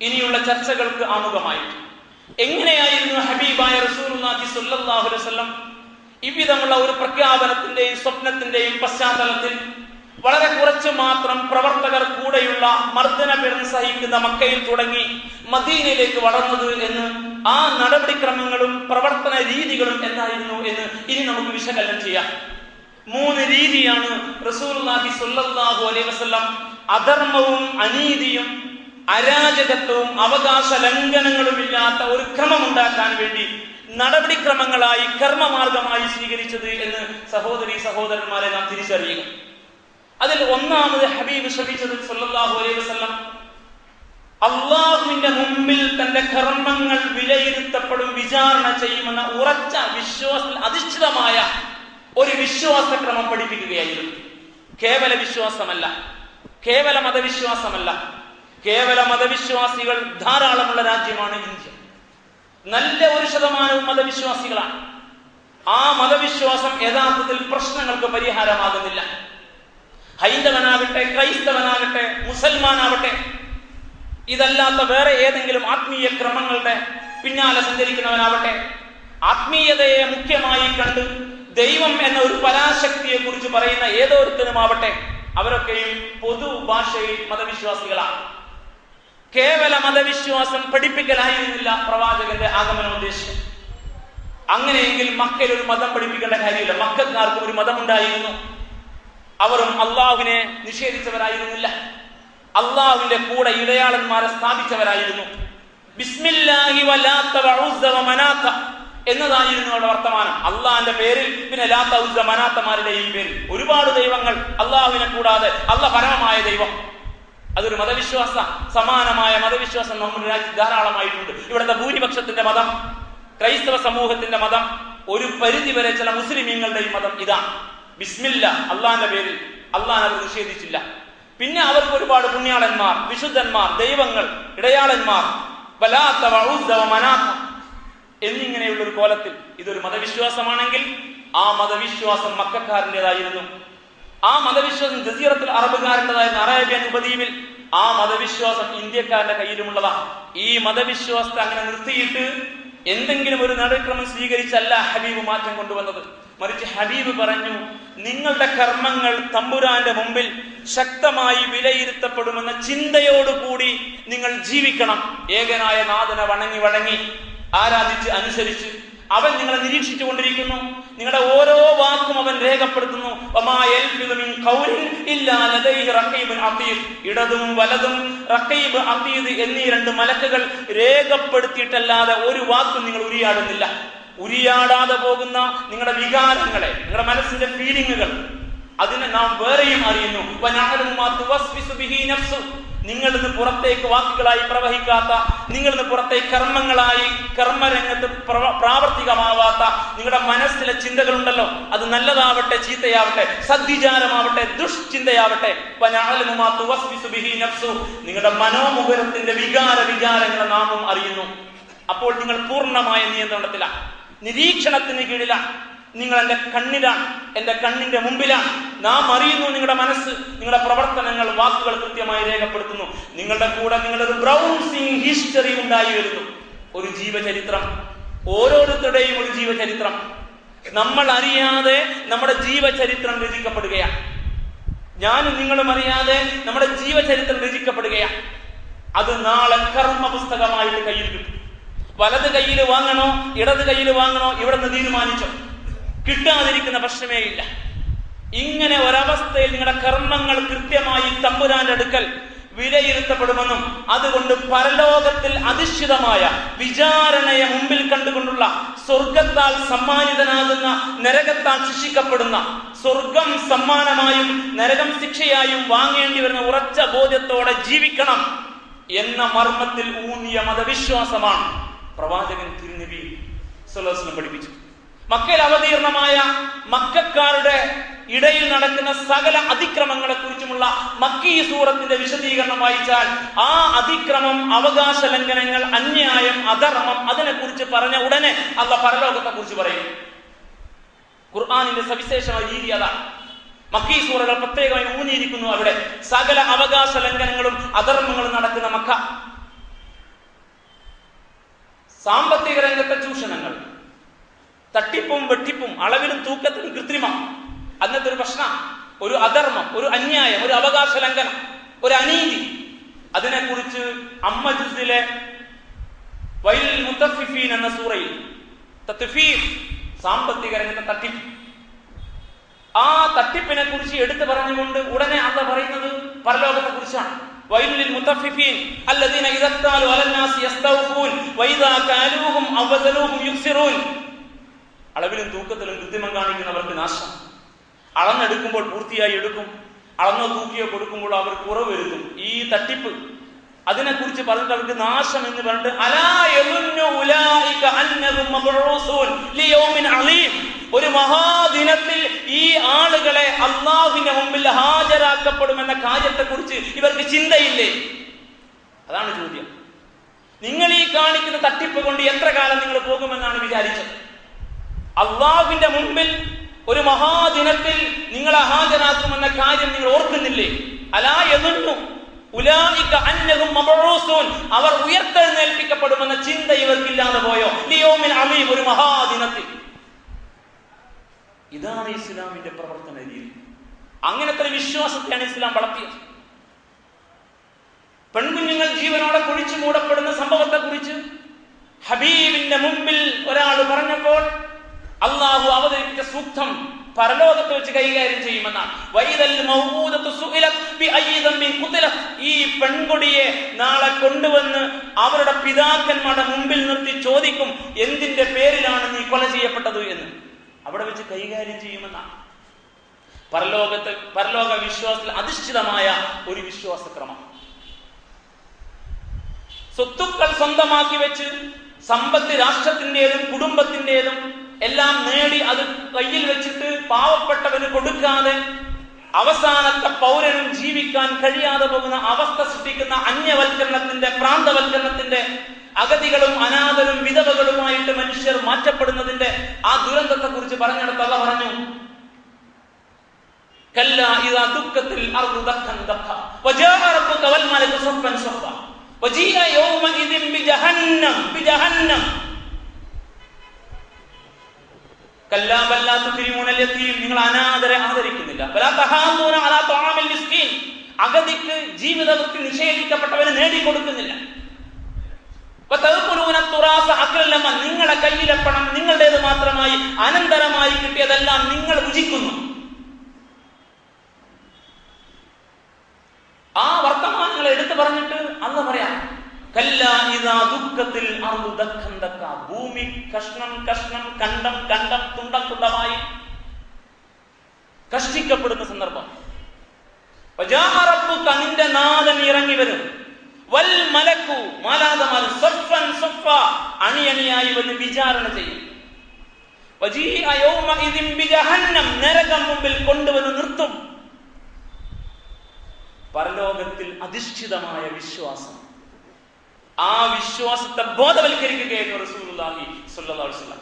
ഇനിയുള്ള ചർച്ചകൾക്ക് ആമുഖമായിട്ട് എങ്ങനെയായിരുന്നു ഹബീബായ റസൂലുള്ളാഹി സ്വല്ലല്ലാഹു അലൈഹി വസല്ലം ഇவ்விதമുള്ള ഒരു പ്രഖ്യാപനത്തിന്റെയും സ്വപ്നത്തിന്റെയും പശ്ചാത്തലത്തിൽ വളരെ കുറച്ച് മാത്രം പ്രവർത്തകർ കൂടെയുള്ള മർദ്ദനപീഡനം സഹിക്കുന്ന മക്കയിൽ തുടങ്ങി മദീനയിലേക്ക് വളർന്നത് എന്ന്, ആ നടപടിക്രമങ്ങളും പ്രവർത്തന രീതികളും എന്തായിരുന്നു എന്ന് ഇനി നമുക്ക് വിശകലനം ചെയ്യാം. 3 രീതിയാണ് റസൂലുള്ളാഹി സ്വല്ലല്ലാഹു അലൈഹി വസല്ലം അധർമ്മവും അനീതിയും അരാജകത്വവും അവകാശ ലംഘനങ്ങളും ഇല്ലാത്ത ഒരു ക്രമമുണ്ടാക്കാൻ വേണ്ടി നടപടിക്രമങ്ങളായി കർമ്മമാർഗമായി സ്വീകരിച്ചത് എന്ന് സഹോദരീ സഹോദരന്മാരെ നാം തിരിച്ചറിയുക. അതിൽ ഒന്നാമത് ഹബീബ് ശ്രമിച്ചത് സ്വല്ലല്ലാഹു അലൈഹി വസല്ലം അള്ളാഹുവിന്റെ മുമ്പിൽ തന്റെ കർമ്മങ്ങൾ വിലയിരുത്തപ്പെടും, വിചാരണ ചെയ്യുമെന്ന ഉറച്ച വിശ്വാസത്തിൽ അധിഷ്ഠിതമായ ഒരു വിശ്വാസക്രമം പഠിപ്പിക്കുകയായിരുന്നു. കേവല വിശ്വാസമല്ല, കേവല മതവിശ്വാസമല്ല. കേവല മതവിശ്വാസികൾ ധാരാളമുള്ള രാജ്യമാണ് ഇന്ത്യ. നല്ല 1% മതവിശ്വാസികളാണ്. ആ മതവിശ്വാസം യഥാർത്ഥത്തിൽ പ്രശ്നങ്ങൾക്ക് പരിഹാരമാകുന്നില്ല. ഹൈന്ദവനാകട്ടെ, ക്രൈസ്തവനാകട്ടെ, മുസൽമാനാവട്ടെ, ഇതല്ലാത്ത വേറെ ഏതെങ്കിലും ആത്മീയ ക്രമങ്ങളുടെ പിന്നാലെ സഞ്ചരിക്കുന്നവനാവട്ടെ, ആത്മീയതയെ മുഖ്യമായി കണ്ട് ദൈവം എന്ന ഒരു പരാശക്തിയെ കുറിച്ച് പറയുന്ന ഏതൊരുത്തനുമാവട്ടെ, അവരൊക്കെയും പൊതു ഭാഷയിൽ മതവിശ്വാസികളാണ്. കേവല മതവിശ്വാസം പഠിപ്പിക്കലായിരുന്നില്ല പ്രവാചകന്റെ ആഗമനോദ്ദേശം. അങ്ങനെയെങ്കിൽ മക്കയിൽ ഒരു മതം പഠിപ്പിക്കേണ്ട കാര്യമില്ല. മക്കക്കാർക്ക് ഒരു മതമുണ്ടായിരുന്നു. അവരും അള്ളാഹുവിനെ നിഷേധിച്ചവരായിരുന്നില്ല. അള്ളാഹുവിന്റെ കൂടെ ഇടയാളന്മാരെ സ്ഥാപിച്ചവരായിരുന്നു. ബിസ്മില്ലാഹി വലാത്ത വഉസ്സ വമനാത്ത എന്നതായിരുന്നു അവരുടെ വർത്തമാനം. അള്ളാഹിന്റെ പേരിൽ പിന്നെ ലാത്ത ഉസ്സ മനാത്തമാരുടെയും പേരിൽ ഒരുപാട് ദൈവങ്ങൾ അള്ളാഹുവിനെ കൂടാതെ, അള്ളാഹ് പരമമായ ദൈവം. അതൊരു മതവിശ്വാസ സമാനമായ മതവിശ്വാസം നമ്മുടെ രാജ്യത്ത് ധാരാളമായിട്ടുണ്ട്. ഇവിടുത്തെ ഭൂരിപക്ഷത്തിന്റെ മതം, ക്രൈസ്തവ സമൂഹത്തിന്റെ മതം, ഒരു പരിധിവരെ ചില മുസ്ലിമീങ്ങളുടെയും മതം ഇതാണ്. ബിസ്മില്ല, അള്ളാഹിന്റെ പേരിൽ. അള്ളാഹ് അവർ നിഷേധിച്ചില്ല. പിന്നെ അവർക്ക് ഒരുപാട് പുണ്യാളന്മാർ, വിശുദ്ധന്മാർ, ദൈവങ്ങൾ, ഇടയാളന്മാർ, വലാത്ത വഉസ്സ വമനാത്ത എന്നിങ്ങനെയുള്ള ഒരു കോലത്തിൽ ഇതൊരു മതവിശ്വാസമാണെങ്കിൽ ആ മതവിശ്വാസം മക്കക്കാരൻ്റെതായിരുന്നു. ആ മതവിശ്വാസം ജസീറത്തുൽ അറബുകാരൻ്റെതായിരുന്നു. അറേബ്യൻ ഉപദ്വീപിൽ ആ മതവിശ്വാസം ഇന്ത്യക്കാരുടെ കയ്യിലുമുള്ളതാ. ഈ മതവിശ്വാസത്തെ അങ്ങനെ നിർത്തിയിട്ട് എന്തെങ്കിലും ഒരു നടപടിക്രമം സ്വീകരിച്ചല്ല ഹബീബ് മാറ്റം കൊണ്ടുവന്നത്. മറിച്ച് ഹബീബ് പറഞ്ഞു, നിങ്ങളുടെ കർമ്മങ്ങൾ തമ്പുരാന്റെ മുമ്പിൽ ശക്തമായി വിലയിരുത്തപ്പെടുമെന്ന ചിന്തയോടുകൂടി നിങ്ങൾ ജീവിക്കണം. ഏകനായ നാഥനെ വണങ്ങി ആരാധിച്ച് അനുസരിച്ച് അവൻ നിങ്ങളെ നിരീക്ഷിച്ചു കൊണ്ടിരിക്കുന്നു. നിങ്ങളുടെ ഓരോ വാക്കും അവൻ രേഖപ്പെടുത്തുന്നു. ഇടതും വലതും റഖീബ് അതീദ് എന്നീ 2 മലക്കുകൾ രേഖപ്പെടുത്തിയിട്ടല്ലാതെ ഒരു വാക്കും നിങ്ങൾ ഉരിയാടുന്നില്ല. ഉരിയാടാതെ പോകുന്ന നിങ്ങളുടെ വികാരങ്ങളെ, നിങ്ങളുടെ മനസ്സിന്റെ ഫീലിങ്ങുകൾ, അതിനെ നാം വേറെയും അറിയുന്നു. നിങ്ങളിന്ന് പുറത്തേക്ക് വാക്കുകളായി പ്രവഹിക്കാത്ത, നിങ്ങളിന്ന് പുറത്തേക്ക് കർമ്മങ്ങളായി കർമ്മരംഗത്ത് പ്രാവർത്തികമാവാത്ത നിങ്ങളുടെ മനസ്സിലെ ചിന്തകളുണ്ടല്ലോ, അത് നല്ലതാവട്ടെ ചീത്തയാവട്ടെ, സദ്വിചാരമാവട്ടെ ദുഷ്ചിന്തയാവട്ടെ, നിങ്ങളുടെ മനോമുഖരത്തിന്റെ വികാരങ്ങളെ നാമും അറിയുന്നു. അപ്പോൾ നിങ്ങൾ പൂർണ്ണമായ നിയന്ത്രണത്തിലാണ്, നിരീക്ഷണത്തിന് കീഴിലാണ്. നിങ്ങൾ എന്റെ കണ്ണിലാണ്, എന്റെ കണ്ണിന്റെ മുമ്പിലാണ്. നാം അറിയുന്നു നിങ്ങളുടെ മനസ്സ്, നിങ്ങളുടെ പ്രവർത്തനങ്ങൾ, വാക്കുകൾ കൃത്യമായി രേഖപ്പെടുത്തുന്നു. നിങ്ങളുടെ കൂടെ നിങ്ങളൊരു ബ്രൗൺസിംഗ് ഹിസ്റ്ററി ഉണ്ടായി വരുന്നു. ഒരു ജീവചരിത്രം, ഓരോരുത്തരുടെയും ഒരു ജീവചരിത്രം. നമ്മൾ അറിയാതെ നമ്മുടെ ജീവചരിത്രം രചിക്കപ്പെടുകയാണ്. ഞാനും നിങ്ങളും അറിയാതെ നമ്മുടെ ജീവചരിത്രം രചിക്കപ്പെടുകയാണ്. അത് നാളെ കർമ്മ പുസ്തകമായിട്ട് കയ്യിൽ കിട്ടും. വലത് കയ്യിൽ വാങ്ങണോ ഇടത് കയ്യിൽ വാങ്ങണോ ഇവിടെ നിന്ന് തീരുമാനിച്ചോ, കിട്ടാതിരിക്കുന്ന പ്രശ്നമേ ഇല്ല. ഇങ്ങനെ ഒരവസ്ഥയിൽ നിങ്ങളുടെ കർമ്മങ്ങൾ കൃത്യമായി തമ്പുരാന്റെ അടുക്കൽ വിലയിരുത്തപ്പെടുമെന്നും അതുകൊണ്ട് പരലോകത്തിൽ അധിഷ്ഠിതമായ വിചാരണയെ മുമ്പിൽ കണ്ടുകൊണ്ടുള്ള സ്വർഗത്താൽ സമ്മാനിതനാകുന്ന നരകത്താൽ ശിക്ഷിക്കപ്പെടുന്ന, സ്വർഗം സമ്മാനമായും നരകം ശിക്ഷയായും വാങ്ങേണ്ടി വരുന്ന ഉറച്ച ബോധ്യത്തോടെ ജീവിക്കണം എന്ന മർമ്മത്തിൽ ഊന്നിയ മതവിശ്വാസമാണ് പ്രവാചകൻ തിരുനബി സ്വല്ലല്ലാഹു അലൈഹി വസല്ലം പഠിപ്പിച്ചു. മക്കയിൽ അവതീർണമായ മക്കക്കാരുടെ ഇടയിൽ നടക്കുന്ന സകല അതിക്രമങ്ങളെ കുറിച്ചുമുള്ള മക്കീ സൂറത്തിന്റെ വിശദീകരണം വായിച്ചാൽ ആ അതിക്രമം, അവകാശ ലംഘനങ്ങൾ, അന്യായം, അധർമ്മം, അതിനെക്കുറിച്ച് പറഞ്ഞ ഉടനെ അല്ലാഹു പരലോകത്തെ കുറിച്ച് പറയും. ഖുർആനിന്റെ സവിശേഷമായ രീതി അതാണ്. മക്കീ സൂറകൾ പ്രത്യേകമായി ഊന്നിയിരിക്കുന്നു. അവിടെ സകല അവകാശ ലംഘനങ്ങളും അധർമ്മങ്ങളും നടക്കുന്ന മക്ക. സാമ്പത്തിക രംഗത്തെ ചൂഷണങ്ങൾ, തട്ടിപ്പും വെട്ടിപ്പും, അളവിലും തൂക്കത്തിലും കൃത്രിമം, അന്നത്തെ ഒരു പ്രശ്നം, ഒരു അധർമ്മം, ഒരു അന്യായം, ഒരു അവകാശ ലംഘനം, ഒരു അനീതി, അതിനെക്കുറിച്ച് അമ്മ ജുസിലെ വൈൽ മുത്തഫിഫീൻ എന്ന സൂറയിൽ തത്ഫീഫ്, സാമ്പത്തിക രംഗത്തെ തട്ടിപ്പ്, ആ തട്ടിപ്പിനെ കുറിച്ച് എടുത്തു പറഞ്ഞുകൊണ്ട് ഉടനെ അള്ളാഹ് പറയുന്നത് പരലോകത്തെ കുറിച്ചാണ്. വൈലുൽ മുത്തഫിഫീൻ അല്ലദീന ഇദാ ഖാലു അലന്നാസി യസ്തൗഫൂൻ വഇദാ കാലൂഹും അവ വസലൂഹും യുക്സിറൂൻ. അളവിലും തൂക്കത്തിലും കൃത്രിമം കാണിക്കുന്നവർക്ക് നാശം. അളന്നെടുക്കുമ്പോൾ പൂർത്തിയായി എടുക്കും, അളന്നോ തൂക്കിയോ കൊടുക്കുമ്പോൾ അവർ കുറവ് വരുത്തും. ഈ തട്ടിപ്പ്, അതിനെക്കുറിച്ച് പറഞ്ഞിട്ട് അവർക്ക് നാശം എന്ന് പറഞ്ഞിട്ട് അലാ യമുന്നു ഉലൈക അന്നഹും മബ്ഊസൂൻ ലിയൗമിൻ അളീം. ഒരു മഹാദിനത്തിൽ ഈ ആളുകളെ അല്ലാഹുവിന്റെ മുമ്പിൽ ഹാജരാക്കപ്പെടുമെന്ന കാര്യത്തെക്കുറിച്ച് ഇവർക്ക് ചിന്തയില്ലേ? അതാണ് ചോദ്യം. നിങ്ങൾ ഈ കാണിക്കുന്ന തട്ടിപ്പ് കൊണ്ട് എത്ര കാലം നിങ്ങൾ പോകുമെന്നാണ് വിചാരിച്ചത്? അല്ലാഹുവിന്റെ മുമ്പിൽ ഒരു മഹാദിനത്തിൽ നിങ്ങളെ ഹാജരാക്കുമെന്ന കാര്യം നിങ്ങൾ ഓർക്കുന്നില്ലേ? അലാ യദുന്നു ഉലൈക അന്നഹും മബ്ഊസൂൻ, അവർ ഉയർത്തെഴുന്നേൽപ്പിക്കപ്പെടുമെന്ന ചിന്ത ഇവർക്കില്ലാതെ പോയോ? ലിയൗമിൻ അളീം, ഒരു മഹാദിനത്തിൽ. ഇതാണ് ഇസ്ലാമിന്റെ പ്രവർത്തന രീതി. അങ്ങനത്തെ വിശ്വാസത്തെയാണ് ഇസ്ലാം വളർത്തിയത്. പെൺകുഞ്ഞുങ്ങൾ ജീവനോടെ കുഴിച്ചു മൂടപ്പെടുന്ന സംഭവത്തെ കുറിച്ച് ഹബീബിന്റെ മുമ്പിൽ ഒരാൾ പറഞ്ഞപ്പോൾ അള്ളാഹു അവതരിപ്പിച്ച സൂക്തം പരലോകത്ത് വെച്ച് കൈകാര്യം ചെയ്യുമെന്നാണ്. ഈ പെൺകൊടിയെ നാളെ കൊണ്ടുവന്ന് അവരുടെ പിതാക്കന്മാരുടെ മുമ്പിൽ നിർത്തി ചോദിക്കും, എന്തിന്റെ പേരിലാണ് നീ കൊല ചെയ്യപ്പെട്ടത് എന്ന്. അവിടെ വെച്ച് കൈകാര്യം ചെയ്യുമെന്നാണ്. പരലോക വിശ്വാസത്തിൽ അധിഷ്ഠിതമായ ഒരു വിശ്വാസക്രമം. സ്വത്തുക്കൾ സ്വന്തമാക്കി വെച്ച് സമ്പത്ത് രാഷ്ട്രത്തിൻ്റെതും കുടുംബത്തിൻ്റെതും എല്ലാം നേടി അത് കയ്യിൽ വെച്ചിട്ട് പാവപ്പെട്ടവന് കൊടുക്കാതെ അവസാനത്തെ പൗരനും ജീവിക്കാൻ കഴിയാതെ പോകുന്ന അവസ്ഥ സൃഷ്ടിക്കുന്ന അന്യവൽക്കരണത്തിന്റെ, പ്രാന്തവൽക്കരണത്തിന്റെ, അഗതികളും അനാഥരും വിധവകളുമായിട്ട് മനുഷ്യർ മാറ്റപ്പെടുന്നതിന്റെ ആ ദുരന്തത്തെ കുറിച്ച് പറഞ്ഞെടുത്ത് അല്ലാഹ് പറഞ്ഞു, കല്ലാ ഇദാ ദുക്കത്തിൽ അർദു ദക്കൻ ദക്ക വജാഅ റബ്ബുക വൽ മലകു സഫൻ സഫ വജീഅ യൗമഇദിൻ ബിജഹന്നം കല്ലാ ബൽ ലാ തുക്രിമൂനൽ യതീം, നിങ്ങൾ അനാഥരെ ആദരിക്കുന്നില്ല. വലാ തഹാദൂന അലാ തആമിൽ മിസ്കീൻ, അഗതിക്ക് ജീവിതത്തിൽ നിഷേധിക്കപ്പെട്ടവന് നേടിക്കൊടുക്കുന്നില്ല. വതഅകുലൂന തുറാസ അക്ലൻ, നിങ്ങളുടെ കയ്യിലെ പണം നിങ്ങളുടേത് മാത്രമായി അനന്തരമായി കിട്ടിയതെല്ലാം നിങ്ങൾ ഭുജിക്കുന്നു. ആ വർത്തമാനങ്ങൾ എടുത്തു പറഞ്ഞിട്ട് അന്ന് പറയാം കല്ലാ ഇദാ ദുക്കത്തിൽ അർദു ദക്കൻ ദക്ക, ഭൂമി കഷ്ണം കഷ്ണം കണ്ടം കണ്ടം തുണ്ടം തുണ്ടമായി കഷ്ടിക്കപ്പെടുന്ന സന്ദർഭം. വജാഅ റബ്ബുക, നിന്റെ നാഥൻ ഇറങ്ങി വരും. വൽ മലക്കു, മാലാഖമാർ സഫൻ സഫ, അണിയണിയായി വന്ന് വിചാരണ ചെയ്യും. വജീഅ യൗമഇദിൻ ബിജഹന്നം, നരകം മുമ്പിൽ കൊണ്ടുവന്ന് നിർത്തും. പരലോകത്തിൽ അധിഷ്ഠിതമായ വിശ്വാസം, ആ വിശ്വാസത്തെ ബോധവൽക്കരിക്കുകയായിരുന്നു റസൂലുള്ളാഹി സ്വല്ലല്ലാഹു അലൈഹി വസല്ലം.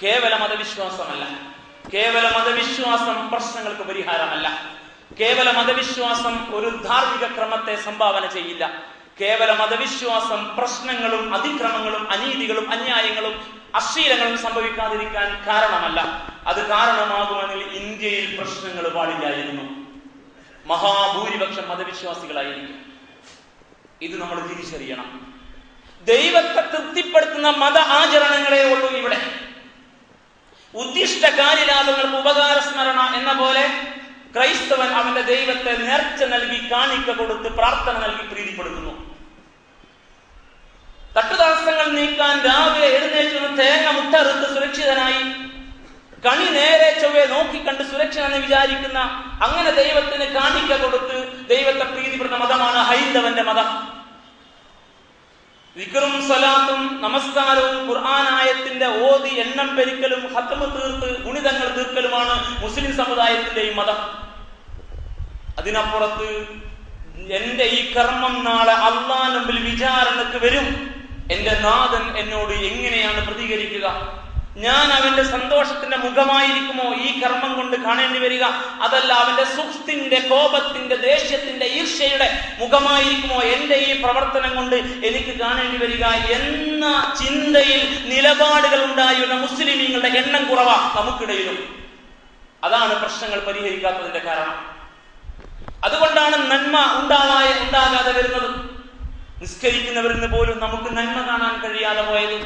കേവല മതവിശ്വാസമല്ല, കേവല മതവിശ്വാസം പ്രശ്നങ്ങൾക്ക് പരിഹാരമല്ല, കേവല മതവിശ്വാസം ഒരു ധാർമ്മിക ക്രമത്തെ സംഭാവന ചെയ്യില്ല, കേവല മതവിശ്വാസം പ്രശ്നങ്ങളും അതിക്രമങ്ങളും അനീതികളും അന്യായങ്ങളും അശ്ലീലങ്ങളും സംഭവിക്കാതിരിക്കാൻ കാരണമല്ല. അത് കാരണമാകുമെങ്കിൽ ഇന്ത്യയിൽ പ്രശ്നങ്ങൾ പാടില്ലായിരുന്നു. മഹാഭൂരിപക്ഷം മതവിശ്വാസികളായിരിക്കും. ഇത് നമ്മൾ തിരിച്ചറിയണം. ദൈവത്തെ തൃപ്തിപ്പെടുത്തുന്ന മത ആചരണങ്ങളെ ഉള്ളൂ ഇവിടെ. ഉദ്ദിഷ്ട കാര്യലാഭങ്ങൾക്ക് ഉപകാര സ്മരണ എന്ന പോലെ ക്രൈസ്തവൻ അവന്റെ ദൈവത്തെ നേർച്ച നൽകി കാണിക്ക കൊടുത്ത് പ്രാർത്ഥന നൽകി പ്രീതിപ്പെടുത്തുന്നു. തട്ടുതടസ്സങ്ങൾ നീക്കാൻ രാവിലെ എഴുന്നേറ്റ് തേങ്ങ മുട്ടറുത്ത് സുരക്ഷിതനായി കണി നേരെ ചൊവ്വെ നോക്കിക്കണ്ട് സുരക്ഷനെന്ന് വിചാരിക്കുന്ന, അങ്ങനെ ദൈവത്തിന് കാണിക്ക കൊടുത്ത് ദൈവത്തെ പ്രീതിപ്പെടുന്ന മതമാണ് ഹൈന്ദവന്റെ മതം. ദിക്റും സ്വലാത്തും നമസ്കാരവും ഖുർആനായത്തിന്റെ ഓതി എണ്ണം പെരുക്കലും ഖത്മ് തീർത്ത് ഗുണിതങ്ങൾ തീർക്കലുമാണ് മുസ്ലിം സമുദായത്തിന്റെയും മതം. അതിനപ്പുറത്ത് എന്റെ ഈ കർമ്മം നാളെ അള്ളാഹുവിന്റെ മുമ്പിൽ വിചാരണക്ക് വരും. എന്റെ നാഥൻ എന്നോട് എങ്ങനെയാണ് പ്രതികരിക്കുക? ഞാൻ അവന്റെ സന്തോഷത്തിന്റെ മുഖമായിരിക്കുമോ ഈ കർമ്മം കൊണ്ട് കാണേണ്ടി വരിക? അതല്ല അവന്റെ സുഖത്തിന്റെ, കോപത്തിന്റെ, ദേഷ്യത്തിന്റെ, ഈർഷ്യയുടെ മുഖമായിരിക്കുമോ എന്റെ ഈ പ്രവർത്തനം കൊണ്ട് എനിക്ക് കാണേണ്ടി വരിക എന്ന ചിന്തയിൽ നിലപാടുകൾ ഉണ്ടായിരുന്ന മുസ്ലിമീങ്ങളുടെ എണ്ണം കുറവാ നമുക്കിടയിലും. അതാണ് പ്രശ്നങ്ങൾ പരിഹരിക്കാത്തതിന്റെ കാരണം. അതുകൊണ്ടാണ് നന്മ ഉണ്ടാകാതെ വരുന്നത്. നിസ്കരിക്കുന്നവരിൽ നിന്ന് പോലും നമുക്ക് നന്മ കാണാൻ കഴിയാതെ പോയത്,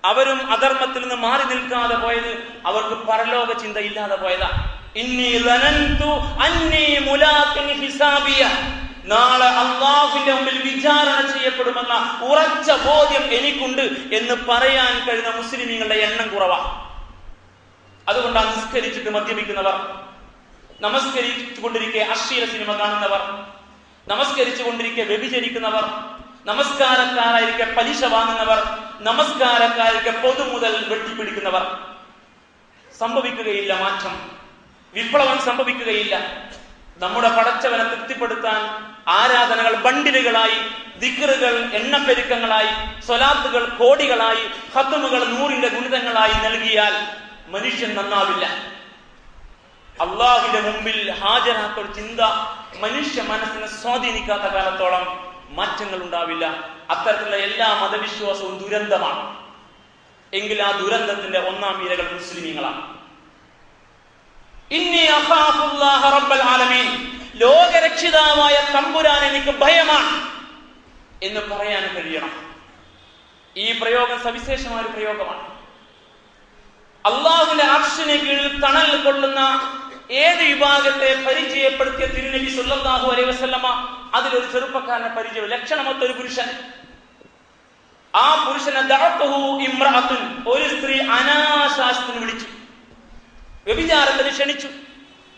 അവരും അധർമ്മത്തിൽ നിന്ന് മാറി നിൽക്കാതെ പോയത്, അവർക്ക് പരലോക ചിന്ത ഇല്ലാതെ പോയതാ. ഇന്നി ദനന്തു അന്നി മുലാഖിൻ ഹിസാബിയ, നാളെ അല്ലാഹുവിന്റെ മുമ്പിൽ വിചാരണ ചെയ്യപ്പെടുമെന്ന ഉറച്ച ബോധ്യം എനിക്കുണ്ട് എന്ന് പറയാൻ കഴിയുന്ന മുസ്ലിമീങ്ങളുടെ എണ്ണം കുറവാ. അതുകൊണ്ടാണ് നിസ്കരിച്ചിട്ട് മദ്യപിക്കുന്നവർ, നമസ്കരിച്ചു കൊണ്ടിരിക്കെ അശ്ലീല സിനിമ കാണുന്നവർ, നമസ്കരിച്ചു കൊണ്ടിരിക്കെ വ്യഭിചരിക്കുന്നവർ, നമസ്കാരക്കാരായിരിക്കെ പലിശ വാങ്ങുന്നവർ, നമസ്കാരക്കാരിക്ക് പൊതുമുതൽ വെട്ടിപ്പിടിക്കുന്നവർ. സംഭവിക്കുകയില്ല മാറ്റം, വിപ്ലവം സംഭവിക്കുകയില്ല. നമ്മുടെ പടച്ചവനെ തൃപ്തിപ്പെടുത്താൻ ആരാധനകൾ ബണ്ടിലുകളായി, ദിക്റുകൾ എണ്ണപ്പെരുക്കങ്ങളായി, സ്വലാത്തുകൾ കോടികളായി, ഖത്മുകൾ 100ന്റെ ഗുണിതങ്ങളായി നൽകിയാൽ മനുഷ്യൻ നന്നാവില്ല. അള്ളാഹുവിന്റെ മുമ്പിൽ ഹാജരാക്കൊരു ചിന്ത മനുഷ്യ മനസ്സിനെ സ്വാധീനിക്കാത്ത കാലത്തോളം മാറ്റങ്ങൾ ഉണ്ടാവില്ല. അത്തരത്തിലുള്ള എല്ലാ മതവിശ്വാസവും ദുരന്തമാണ്. എങ്കിൽ ആ ദുരന്തത്തിന്റെ ഒന്നാം ഇരകൾ മുസ്ലിമീങ്ങളാണ്. ഇന്നി അഖാഫുല്ലാഹ റബ്ബൽ ആലമീൻ, ലോകരക്ഷിതാവായ തമ്പുരാൻ എനിക്ക് ഭയമാണ് എന്ന് പറയാൻ കഴിയണം. ഈ പ്രയോഗം സവിശേഷമായ ഒരു പ്രയോഗമാണ്. അള്ളാഹുവിന്റെ അർശിന് കീഴിൽ തണൽ കൊള്ളുന്ന ഏത് വിഭാഗത്തെ പരിചയപ്പെടുത്തിയ തിരുനബി സല്ലല്ലാഹു അലൈഹി വസല്ലമ അതിലൊരു ചെറുപ്പക്കാരനെ പരിചയം, ലക്ഷണമൊത്ത ഒരു പുരുഷൻ. ആ പുരുഷനെ ദഅത്തുഹു ഇംറഅത്തുൻ, ഒരു സ്ത്രീ അനാശാസ്യത്തിന് വിളിച്ചു, വ്യഭിചാരത്തിന് ക്ഷണിച്ചു.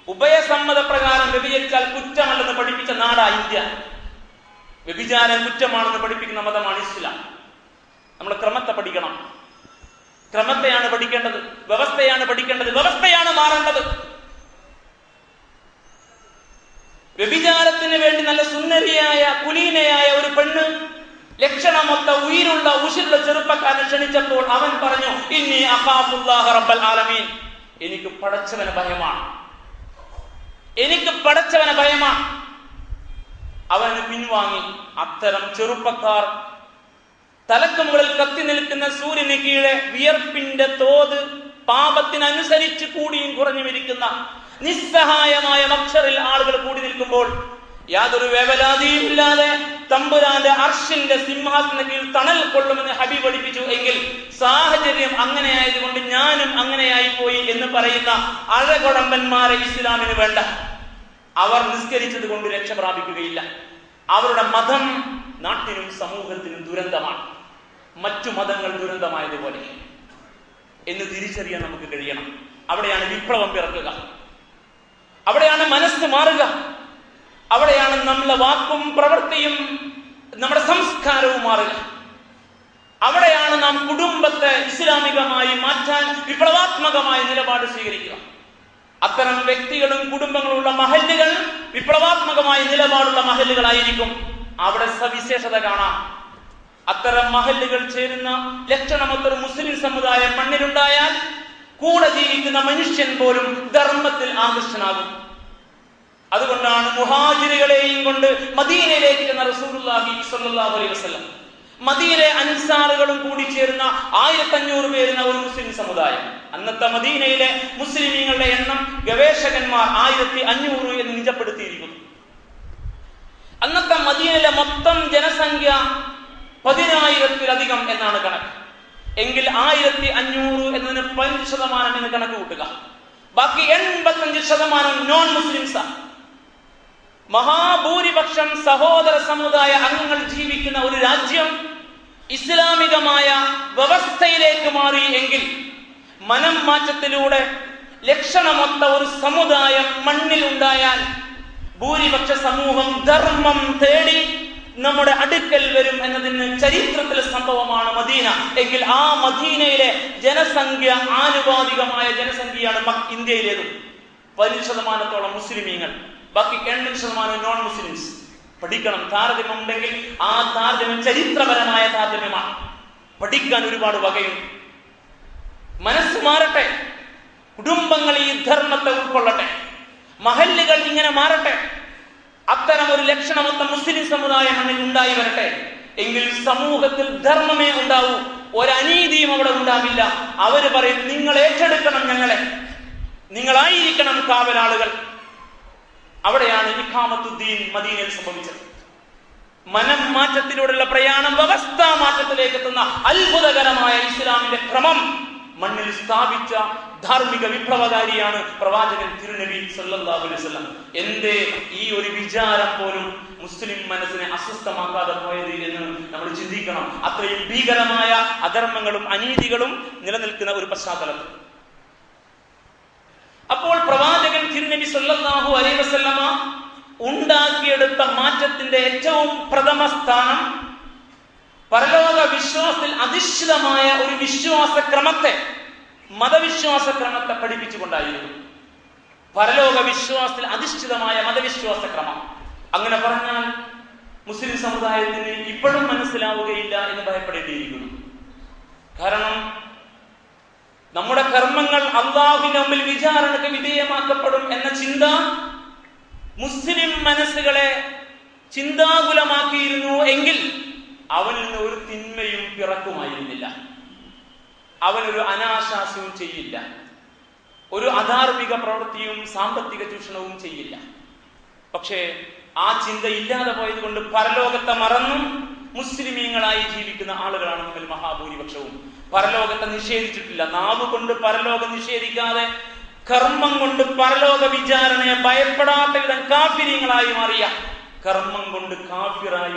ഉഭയസമ്മത പ്രകാരം വ്യഭിചരിച്ചാൽ കുറ്റമല്ലെന്ന് പഠിപ്പിച്ച നാടാ ഇന്ത്യ. വ്യഭിചാരം കുറ്റമാണെന്ന് പഠിപ്പിക്കുന്ന മതമാണ് ഇസ്ലാം. നമ്മൾ ക്രമത്തെ പഠിക്കണം. ക്രമത്തെയാണ് പഠിക്കേണ്ടത്, വ്യവസ്ഥയാണ് പഠിക്കേണ്ടത്, വ്യവസ്ഥയാണ് മാറേണ്ടത്. വ്യഭിചാരത്തിന് വേണ്ടി നല്ല സുന്ദരിയായ കുലീനയായ ഒരു പെണ്ണ്, ലക്ഷണമൊത്ത ഉயிருള്ള ഉശിരുള്ള ചെറുപ്പക്കാരനെ ക്ഷണിച്ചപ്പോൾ അവൻ പറഞ്ഞു, ഇന്നി അഖാഫുല്ലാഹ റബ്ബൽ ആലമീൻ, എനിക്ക് പടച്ചവനെ ഭയമാണ്. എനിക്ക് പടച്ചവനെ ഭയമാണ്, അവന് പിൻവാങ്ങി. അത്തരം ചെറുപ്പക്കാർ തലക്ക് മുകളിൽ കത്തി നിൽക്കുന്ന സൂര്യന് കീഴെ വിയർപ്പിന്റെ തോത് പാപത്തിനനുസരിച്ച് കൂടിയും കുറഞ്ഞും ഇരിക്കുന്ന നിസ്സഹായമായ മക്സറിൽ ആളുകൾ കൂടി നിൽക്കുമ്പോൾ യാതൊരു വേവലാതിയും ഇല്ലാതെ തമ്പുരാന്റെ അർശിന്റെ സിംഹാസന കീഴിൽ തണൽ കൊള്ളുമെന്ന് ഹബീബ് പഠിപ്പിച്ചു എങ്കിൽ സാഹചര്യം അങ്ങനെയായതുകൊണ്ട് ഞാനും അങ്ങനെയായി പോയി എന്ന് പറയുന്ന അഴകൊടമ്പന്മാരെ ഇസ്ലാമിന് വേണ്ട. അവർ നിസ്കരിച്ചത് കൊണ്ട് രക്ഷ പ്രാപിക്കുകയില്ല. അവരുടെ മതം നാട്ടിനും സമൂഹത്തിനും ദുരന്തമാണ്, മറ്റു മതങ്ങൾ ദുരന്തമായതുപോലെ എന്ന് തിരിച്ചറിയാൻ നമുക്ക് കഴിയണം. അവിടെയാണ് വിപ്ലവം പിറക്കുക, അവിടെയാണ് മനസ്സ് മാറുക, അവിടെയാണ് നമ്മളെ വാക്കും പ്രവൃത്തിയും നമ്മുടെ സംസ്കാരവും മാറുക. അവിടെയാണ് നാം കുടുംബത്തെ ഇസ്ലാമികമായി മാറ്റാൻ വിപ്ലവാത്മകമായ നിലപാട് സ്വീകരിക്കുക. അത്തരം വ്യക്തികളും കുടുംബങ്ങളുള്ള മഹല്ലുകൾ വിപ്ലവാത്മകമായ നിലപാടുള്ള മഹല്ലുകളായിരിക്കും. അവിടെ സവിശേഷത കാണാം. അത്തരം മഹല്ലുകൾ ചേരുന്ന ലക്ഷണമൊത്തൊരു മുസ്ലിം സമുദായം മണ്ണിലുണ്ടായാൽ കൂടെ ജീവിക്കുന്ന മനുഷ്യൻ പോലും ധർമ്മത്തിൽ ആകർഷനാകും. അതുകൊണ്ടാണ് മുഹാജിറുകളെയും കൊണ്ട് മദീനയിലേക്ക് ചെന്ന റസൂലുള്ളാഹി സ്വല്ലല്ലാഹു അലൈഹി വസല്ലം മദീനയിലെ അൻസാറുകളും കൂടി ചേരുന്ന 1500 പേരുന്ന ഒരു മുസ്ലിം സമുദായം. അന്നത്തെ മദീനയിലെ മുസ്ലിമീങ്ങളുടെ എണ്ണം ഗവേഷകന്മാർ 1500 എന്ന് നിജപ്പെടുത്തിയിരിക്കുന്നു. അന്നത്തെ മദീനയിലെ മൊത്തം ജനസംഖ്യ 10,000-ത്തിലധികം എന്നാണ് കണക്ക്. എങ്കിൽ 1500 എന്നതിന് 15% എന്ന് കണക്ക് കൂട്ടുക. ബാക്കി 85% നോൺ മുസ്ലിംസ്. മഹാഭൂരിപക്ഷം സഹോദര സമുദായ അംഗങ്ങൾ ജീവിക്കുന്ന ഒരു രാജ്യം ഇസ്ലാമികമായ വ്യവസ്ഥയിലേക്ക് മാറി എങ്കിൽ മനം മാറ്റത്തിലൂടെ ലക്ഷണമൊത്ത ഒരു സമുദായം മണ്ണിൽ ഉണ്ടായാൽ ഭൂരിപക്ഷ സമൂഹം ധർമ്മം തേടി നമ്മുടെ അടുക്കൽ വരും എന്നതിന് ചരിത്രത്തിലെ സംഭവമാണ് മദീന. എങ്കിൽ ആ മദീനയിലെ ജനസംഖ്യ ആനുപാതികമായ ജനസംഖ്യയാണ് ഇന്ത്യയിലേതും. 10% മുസ്ലിമീങ്ങൾ, ബാക്കി 80% നോൺ മുസ്ലിംസ്. പഠിക്കണം, താരതമ്യം ഉണ്ടെങ്കിൽ ആ താരതമ്യം ചരിത്രപരമായ താരതമ്യമാണ്. പഠിക്കാൻ ഒരുപാട് വകയുണ്ട്. മനസ്സ് മാറട്ടെ, കുടുംബങ്ങൾ ഈ ധർമ്മത്തെ ഉൾക്കൊള്ളട്ടെ, മഹല്ലുകൾ ഇങ്ങനെ മാറട്ടെ. അത്തരം ഒരു ലക്ഷണമൊത്ത മുസ്ലിം സമുദായം മണ്ണിൽ ഉണ്ടായി വരട്ടെ. എങ്കിൽ സമൂഹത്തിൽ ധർമ്മമേ ഉണ്ടാവൂ, ഒരനീതിയും അവിടെ ഉണ്ടാവില്ല. അവര് പറയും, നിങ്ങൾ ഏറ്റെടുക്കണം ഞങ്ങളെ, നിങ്ങളായിരിക്കണം കാവലാളുകൾ. അവിടെയാണ് ഇഖാമത്തുദ്ദീൻ മദീനയിൽ സംഭവിച്ചത്. മനം മാറ്റത്തിലൂടെയുള്ള പ്രയാണം വ്യവസ്ഥാ മാറ്റത്തിലേക്ക് എത്തുന്ന അത്ഭുതകരമായ ഇസ്ലാമിന്റെ ക്രമം മണ്ണിൽ സ്ഥാപിച്ച ധാർമ്മിക വിപ്ലവകാരിയാണ് പ്രവാചകൻ തിരുനബി സല്ലല്ലാഹു അലൈഹി വസല്ലം. എന്തേ ഈ ഒരു വിചാരം പോലും മുസ്ലിം മനസ്സിനെ അസ്വസ്ഥമാക്കാതെ പോയത് എന്ന് നമ്മൾ ചിന്തിക്കണം. അത്രയും ഭീകരമായ അധർമ്മങ്ങളും അനീതികളും നിലനിൽക്കുന്ന ഒരു പശ്ചാത്തലത്തിൽ അപ്പോൾ പ്രവാചകൻ തിരുനബി സല്ലല്ലാഹു അലൈഹി വസല്ലമ ഉണ്ടാക്കിയെടുത്ത മാറ്റത്തിന്റെ ഏറ്റവും പ്രഥമ സ്ഥാനം പരലോക വിശ്വാസത്തിൽ അധിഷ്ഠിതമായ ഒരു വിശ്വാസക്രമത്തെ, മതവിശ്വാസക്രമത്തെ പഠിപ്പിച്ചുകൊണ്ടായിരുന്നു. പരലോക വിശ്വാസത്തിൽ അധിഷ്ഠിതമായ മതവിശ്വാസക്രമം. അങ്ങനെ പറഞ്ഞാൽ മുസ്ലിം സമുദായത്തിന് ഇപ്പോഴും മനസ്സിലാവുകയില്ല എന്ന് ഭയപ്പെടേണ്ടിയിരിക്കുന്നു. കാരണം നമ്മുടെ കർമ്മങ്ങൾ അള്ളാഹുവിന്റെ മുമ്പിൽ വിചാരണക്ക് വിധേയമാക്കപ്പെടും എന്ന ചിന്ത മുസ്ലിം മനസ്സുകളെ ചിന്താകുലമാക്കിയിരുന്നു എങ്കിൽ അവനിൽ നിന്ന് ഒരു തിന്മയും പിറക്കുമായിരുന്നില്ല. അവനൊരു അനാശാസ്യവും ചെയ്യില്ല, ഒരു അധാർമിക പ്രവൃത്തിയും സാമ്പത്തിക ചൂഷണവും ചെയ്യില്ല. പക്ഷേ ആ ചിന്ത ഇല്ലാതെ പോയത് കൊണ്ട് പരലോകത്തെ മറന്നും മുസ്ലിമീങ്ങളായി ജീവിക്കുന്ന ആളുകളാണ് നമ്മിൽ മഹാഭൂരിപക്ഷവും. പരലോകത്തെ നിഷേധിച്ചിട്ടില്ല. നാവ് കൊണ്ട് പരലോകം നിഷേധിക്കാതെ കർമ്മം കൊണ്ട് പരലോക വിചാരണയെ ഭയപ്പെടാത്ത വിധം കാഫിര്യങ്ങളായി മാറിയ, കർമ്മം കൊണ്ട് കാഫിറായി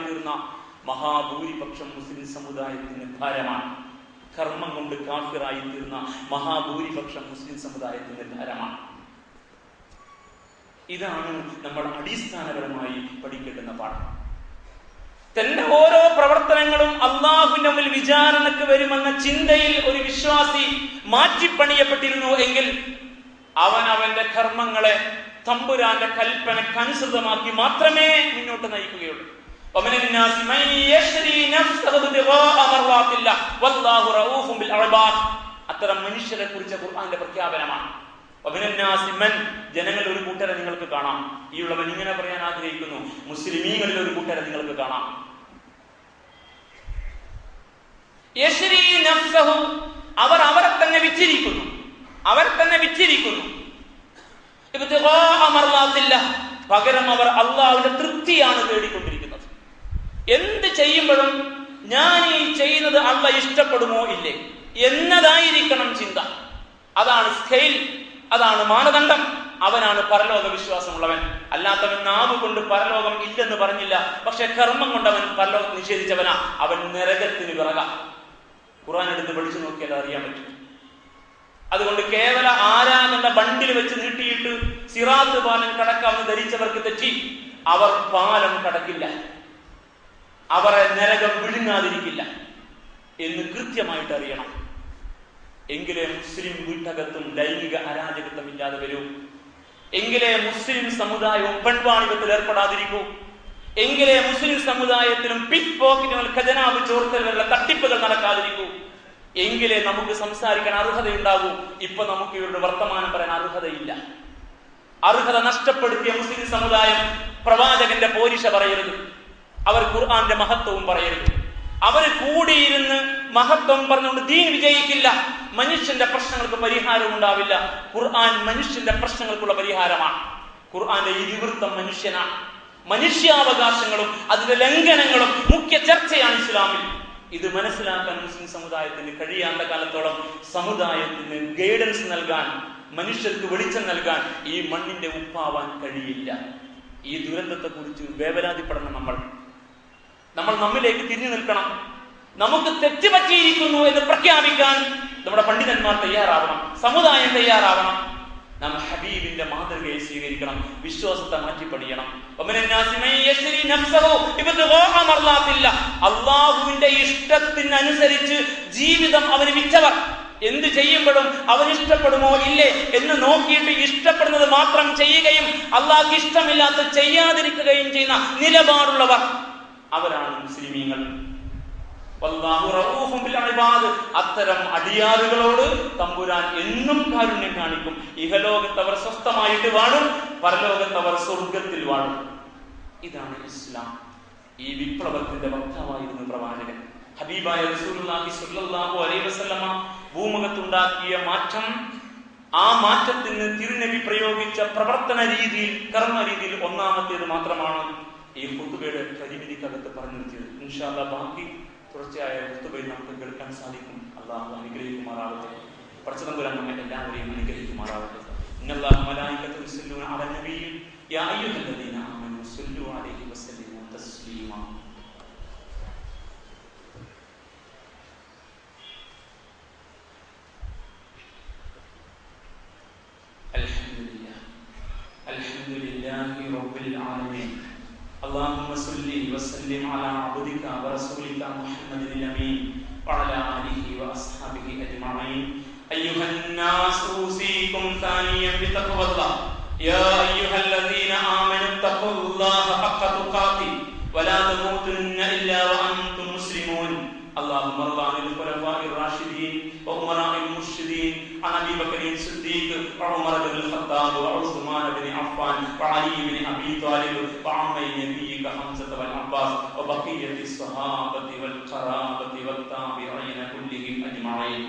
തീർന്ന മഹാഭൂരിപക്ഷം മുസ്ലിം സമുദായത്തിന് ഭാരമാണ്. കർമ്മം കൊണ്ട് കാഫിറായി തീർന്ന മഹാഭൂരിപക്ഷം മുസ്ലിം സമുദായത്തിന് ഭാരമാണ്. ഇതാണ് നമ്മൾ അടിസ്ഥാനപരമായി പഠിക്കേണ്ടുന്ന പാഠം. തന്റെ ഓരോ പ്രവർത്തനങ്ങളും അള്ളാഹുവിന്റെ മുമ്പിൽ വിചാരണക്ക് വരുമെന്ന ചിന്തയിൽ ഒരു വിശ്വാസി മാറ്റിപ്പണിയപ്പെട്ടിരുന്നു എങ്കിൽ അവൻ അവന്റെ കർമ്മങ്ങളെ തമ്പുരാന്റെ കൽപ്പനക്കനുസൃതമാക്കി മാത്രമേ മുന്നോട്ട് നയിക്കുകയുള്ളൂ. അത്തരം മനുഷ്യരെ കുറിച്ച് ഖുർആന്റെ പ്രഖ്യാപനമാണ്. വമിനന്നാസിമൻ, ജനങ്ങളിൽ ഒരു കൂട്ടരെ നിങ്ങൾക്ക് കാണാം. ഈ ഉള്ളവൻ ഇങ്ങനെ പറയാൻ ആഗ്രഹിക്കുന്നു, മുസ്ലിമീങ്ങളിൽ ഒരു കൂട്ടരെ നിങ്ങൾക്ക് കാണാം. യശ്രീ നഫ്സഹു, അവർ അവരെ തന്നെ വിറ്റിരിക്കുന്നു, ഇബ്തിഗാഅ മർളാത്തില്ലാഹ്, പകരം അവർ അള്ളാഹുവിന്റെ തൃപ്തിയാണ് തേടിക്കൊണ്ടിരിക്കുന്നത്. എന്ത് ചെയ്യുമ്പോഴും ഞാൻ ഈ ചെയ്യുന്നത് അള്ളാഹ് ഇഷ്ടപ്പെടുമോ ഇല്ലേ എന്നതായിരിക്കണം ചിന്ത. അതാണ് സ്കെയിൽ, അതാണ് മാനദണ്ഡം. അവനാണ് പരലോക വിശ്വാസമുള്ളവൻ. അല്ലാത്തവൻ നാവ് കൊണ്ട് പരലോകം ഇല്ലെന്ന് പറഞ്ഞില്ല, പക്ഷെ കർമ്മം കൊണ്ട് അവൻ പരലോകം നിഷേധിച്ചവനാ. അവൻ നരകത്തിന് പിറക. ഖുർആൻ എടുത്ത് പഠിച്ചു നോക്കിയാൽ അറിയാൻ പറ്റും. അതുകൊണ്ട് കേവല ആരാധന ബണ്ടിൽ വെച്ച് നീട്ടിയിട്ട് സിറാത്ത് പാലം കടക്കാമെന്ന് ധരിച്ചവർക്ക് തെറ്റി. അവർ പാലം കടക്കില്ല, അവരെ നരകം വിഴുങ്ങാതിരിക്കില്ല എന്ന് കൃത്യമായിട്ട് അറിയണം. എങ്കിലേ മുസ്ലിം വീട്ടകത്തും ലൈംഗിക അരാജകത്വം ഇല്ലാതെ വരൂ. എങ്കിലേ മുസ്ലിം സമുദായവും പെൺവാണിഭത്തിൽ ഏർപ്പെടാതിരിക്കൂ. എങ്കിലേ മുസ്ലിം സമുദായത്തിലും പിക് പോക്കറ്റുകൾ, ഖജനാവ് ചോർത്തൽ വരെയുള്ള തട്ടിപ്പുകൾ നടക്കാതിരിക്കൂ. എങ്കിലേ നമുക്ക് സംസാരിക്കാൻ അർഹതയുണ്ടാകൂ. ഇപ്പൊ നമുക്ക് ഇവരുടെ വർത്തമാനം പറയാൻ അർഹതയില്ല. അർഹത നഷ്ടപ്പെടുത്തിയ മുസ്ലിം സമുദായം പ്രവാചകന്റെ പോരിശ പറയരുത്, അവർ ഖുർആന്റെ മഹത്വവും പറയരുത്. അവർ കൂടിയിരുന്ന് മഹത്വം പറഞ്ഞുകൊണ്ട് ദീൻ വിജയിക്കില്ല. മനുഷ്യന്റെ പ്രശ്നങ്ങൾക്ക് പരിഹാരം ഉണ്ടാവില്ല. ഖുർആൻ മനുഷ്യന്റെ പ്രശ്നങ്ങൾക്കുള്ള പരിഹാരമാണ്. ഖുർആന്റെ ഇതിവൃത്തം മനുഷ്യനാണ്. മനുഷ്യാവകാശങ്ങളും അതിന്റെ ലംഘനങ്ങളും മുഖ്യ ചർച്ചയാണ് ഇസ്ലാമിൽ. ഇത് മനസ്സിലാക്കാൻ മുസ്ലിം സമുദായത്തിന് കഴിയാത്ത കാലത്തോളം സമുദായത്തിന് ഗൈഡൻസ് നൽകാൻ, മനുഷ്യർക്ക് വെളിച്ചം നൽകാൻ ഈ മണ്ണിന്റെ ഉപ്പാവാൻ കഴിയില്ല. ഈ ദുരന്തത്തെ കുറിച്ച് വേവലാതിപ്പെടണം. നമ്മൾ നമ്മിലേക്ക് തിരിഞ്ഞു നിൽക്കണം. നമുക്ക് തെറ്റുപറ്റിയിരിക്കുന്നു എന്ന് പ്രഖ്യാപിക്കാൻ നമ്മുടെ പണ്ഡിതന്മാർ തയ്യാറാവണം, സമുദായം തയ്യാറാവണം. നാം ഹബീബിന്റെ മാതൃകയെ സ്വീകരിക്കണം, വിശ്വാസത്തെ മാറ്റിപ്പണിയണം. അള്ളാഹുവിന്റെ ഇഷ്ടത്തിനനുസരിച്ച് ജീവിതം അവന് വിറ്റവർ. എന്ത് ചെയ്യുമ്പോഴും അവൻ ഇഷ്ടപ്പെടുമോ ഇല്ലേ എന്ന് നോക്കിയിട്ട് ഇഷ്ടപ്പെടുന്നത് മാത്രം ചെയ്യുകയും അള്ളാഹ്ക്ക് ഇഷ്ടമില്ലാത്ത ചെയ്യാതിരിക്കുകയും ചെയ്യുന്ന നിലപാടുള്ളവർ, അവരാണ് മുസ്ലിമീങ്ങൾ. അത്തരം അടിയാറുകളോട് തമ്പുരാൻ എന്നും കാരുണ്യം കാണിക്കും. ഇഹലോകത്തവർ സ്വസ്ഥമായിട്ട് വാഴും, പരലോകത്തവർ സ്വർഗത്തിൽ വാഴും. ഇതാണ് ഇസ്ലാം. ഈ വിപ്ലവത്തിന്റെ വക്താവായിരുന്നു പ്രവാചകൻ ഹബീബായ റസൂലുള്ളാഹി സ്വല്ലല്ലാഹു അലൈഹി വസല്ലമ. ഭൂമുഖത്തുണ്ടാക്കിയ മാറ്റം, ആ മാറ്റത്തിന് തിരുനബി പ്രയോഗിച്ച പ്രവർത്തന രീതിയിൽ, കർമ്മ രീതിയിൽ ഒന്നാമത്തേത് മാത്രമാണ് ഈ ഖുതുബയുടെ പരിമിതിക്കകത്ത് പറഞ്ഞു നിർത്തിയത്. ഇൻഷാ അല്ലാഹ് ബാക്കി തുടർച്ചയായ ഖുതുബയിൽ നമുക്ക് കേൾക്കാൻ സാധിക്കും. അല്ലാഹു അനുഗ്രഹിക്കുമാറാവട്ടെ. പടച്ചതമ്പുരാൻ നമ്മെ എല്ലാവരെയും അനുഗ്രഹിക്കുമാറാവട്ടെ. ഇന്നല്ലാഹ മലായികത്തുഹു യുസല്ലൂന അലൻ നബിയ്യി യാ അയ്യുഹല്ലദീന ആമനൂ സ്വല്ലു അലൈഹി വസല്ലിമു തസ്ലീമാ. അൽഹംദുലില്ലാഹി റബ്ബിൽ ആലമീൻ. اللهم صل وسلم على عبدك ورسولك محمد الأمين وعلى آله وأصحابه أجمعين. أيها الناس أوصيكم ثانيا بتقوى الله. يا أيها الذين آمنوا اتقوا الله حق تقاته ولا تموتن إلا وأنتم مسلمون. اللهم ارض عن الخلفاء الراشدين وأمراء المرشدين عن أبي بكر الصديق وعمر بن الخطاب وعثمان بن عفان وعلي بن أبي طالب وعمي نبيك حمزة والعباس وبقية الصحابة والقرابة والتابعين كلهم أجمعين.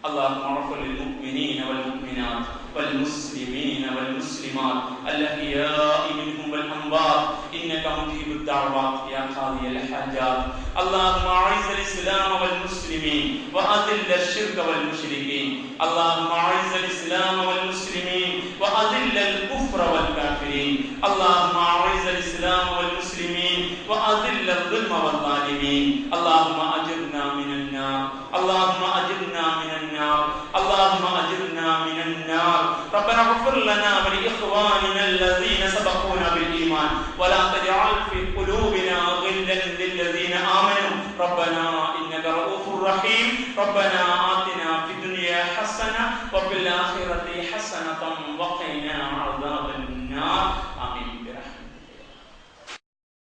اللهم اغفر للمؤمنين والمؤمنات والمسلمين والمسلمات الأحياء منهم والأموات إنك مجيب الدعوات يا قاضي الحاجات. اللهم أعز الإسلام والمسلمين وأذل الشرك والمشركين. اللهم أعز الإسلام والمسلمين وأذل الكفر والكافرين. اللهم أعز الإسلام والمسلمين وأذل الظلم والظالمين. اللهم أجرنا من النار. اللهم أجرنا من النار. اللهم أجرنا من النار. ربنا اغفر لنا ولإخواننا الذين سبقونا بالإيمان ولا تجعل في قلوبنا غلا للذين آمنوا ربنا إنك رؤوف رحيم. ربنا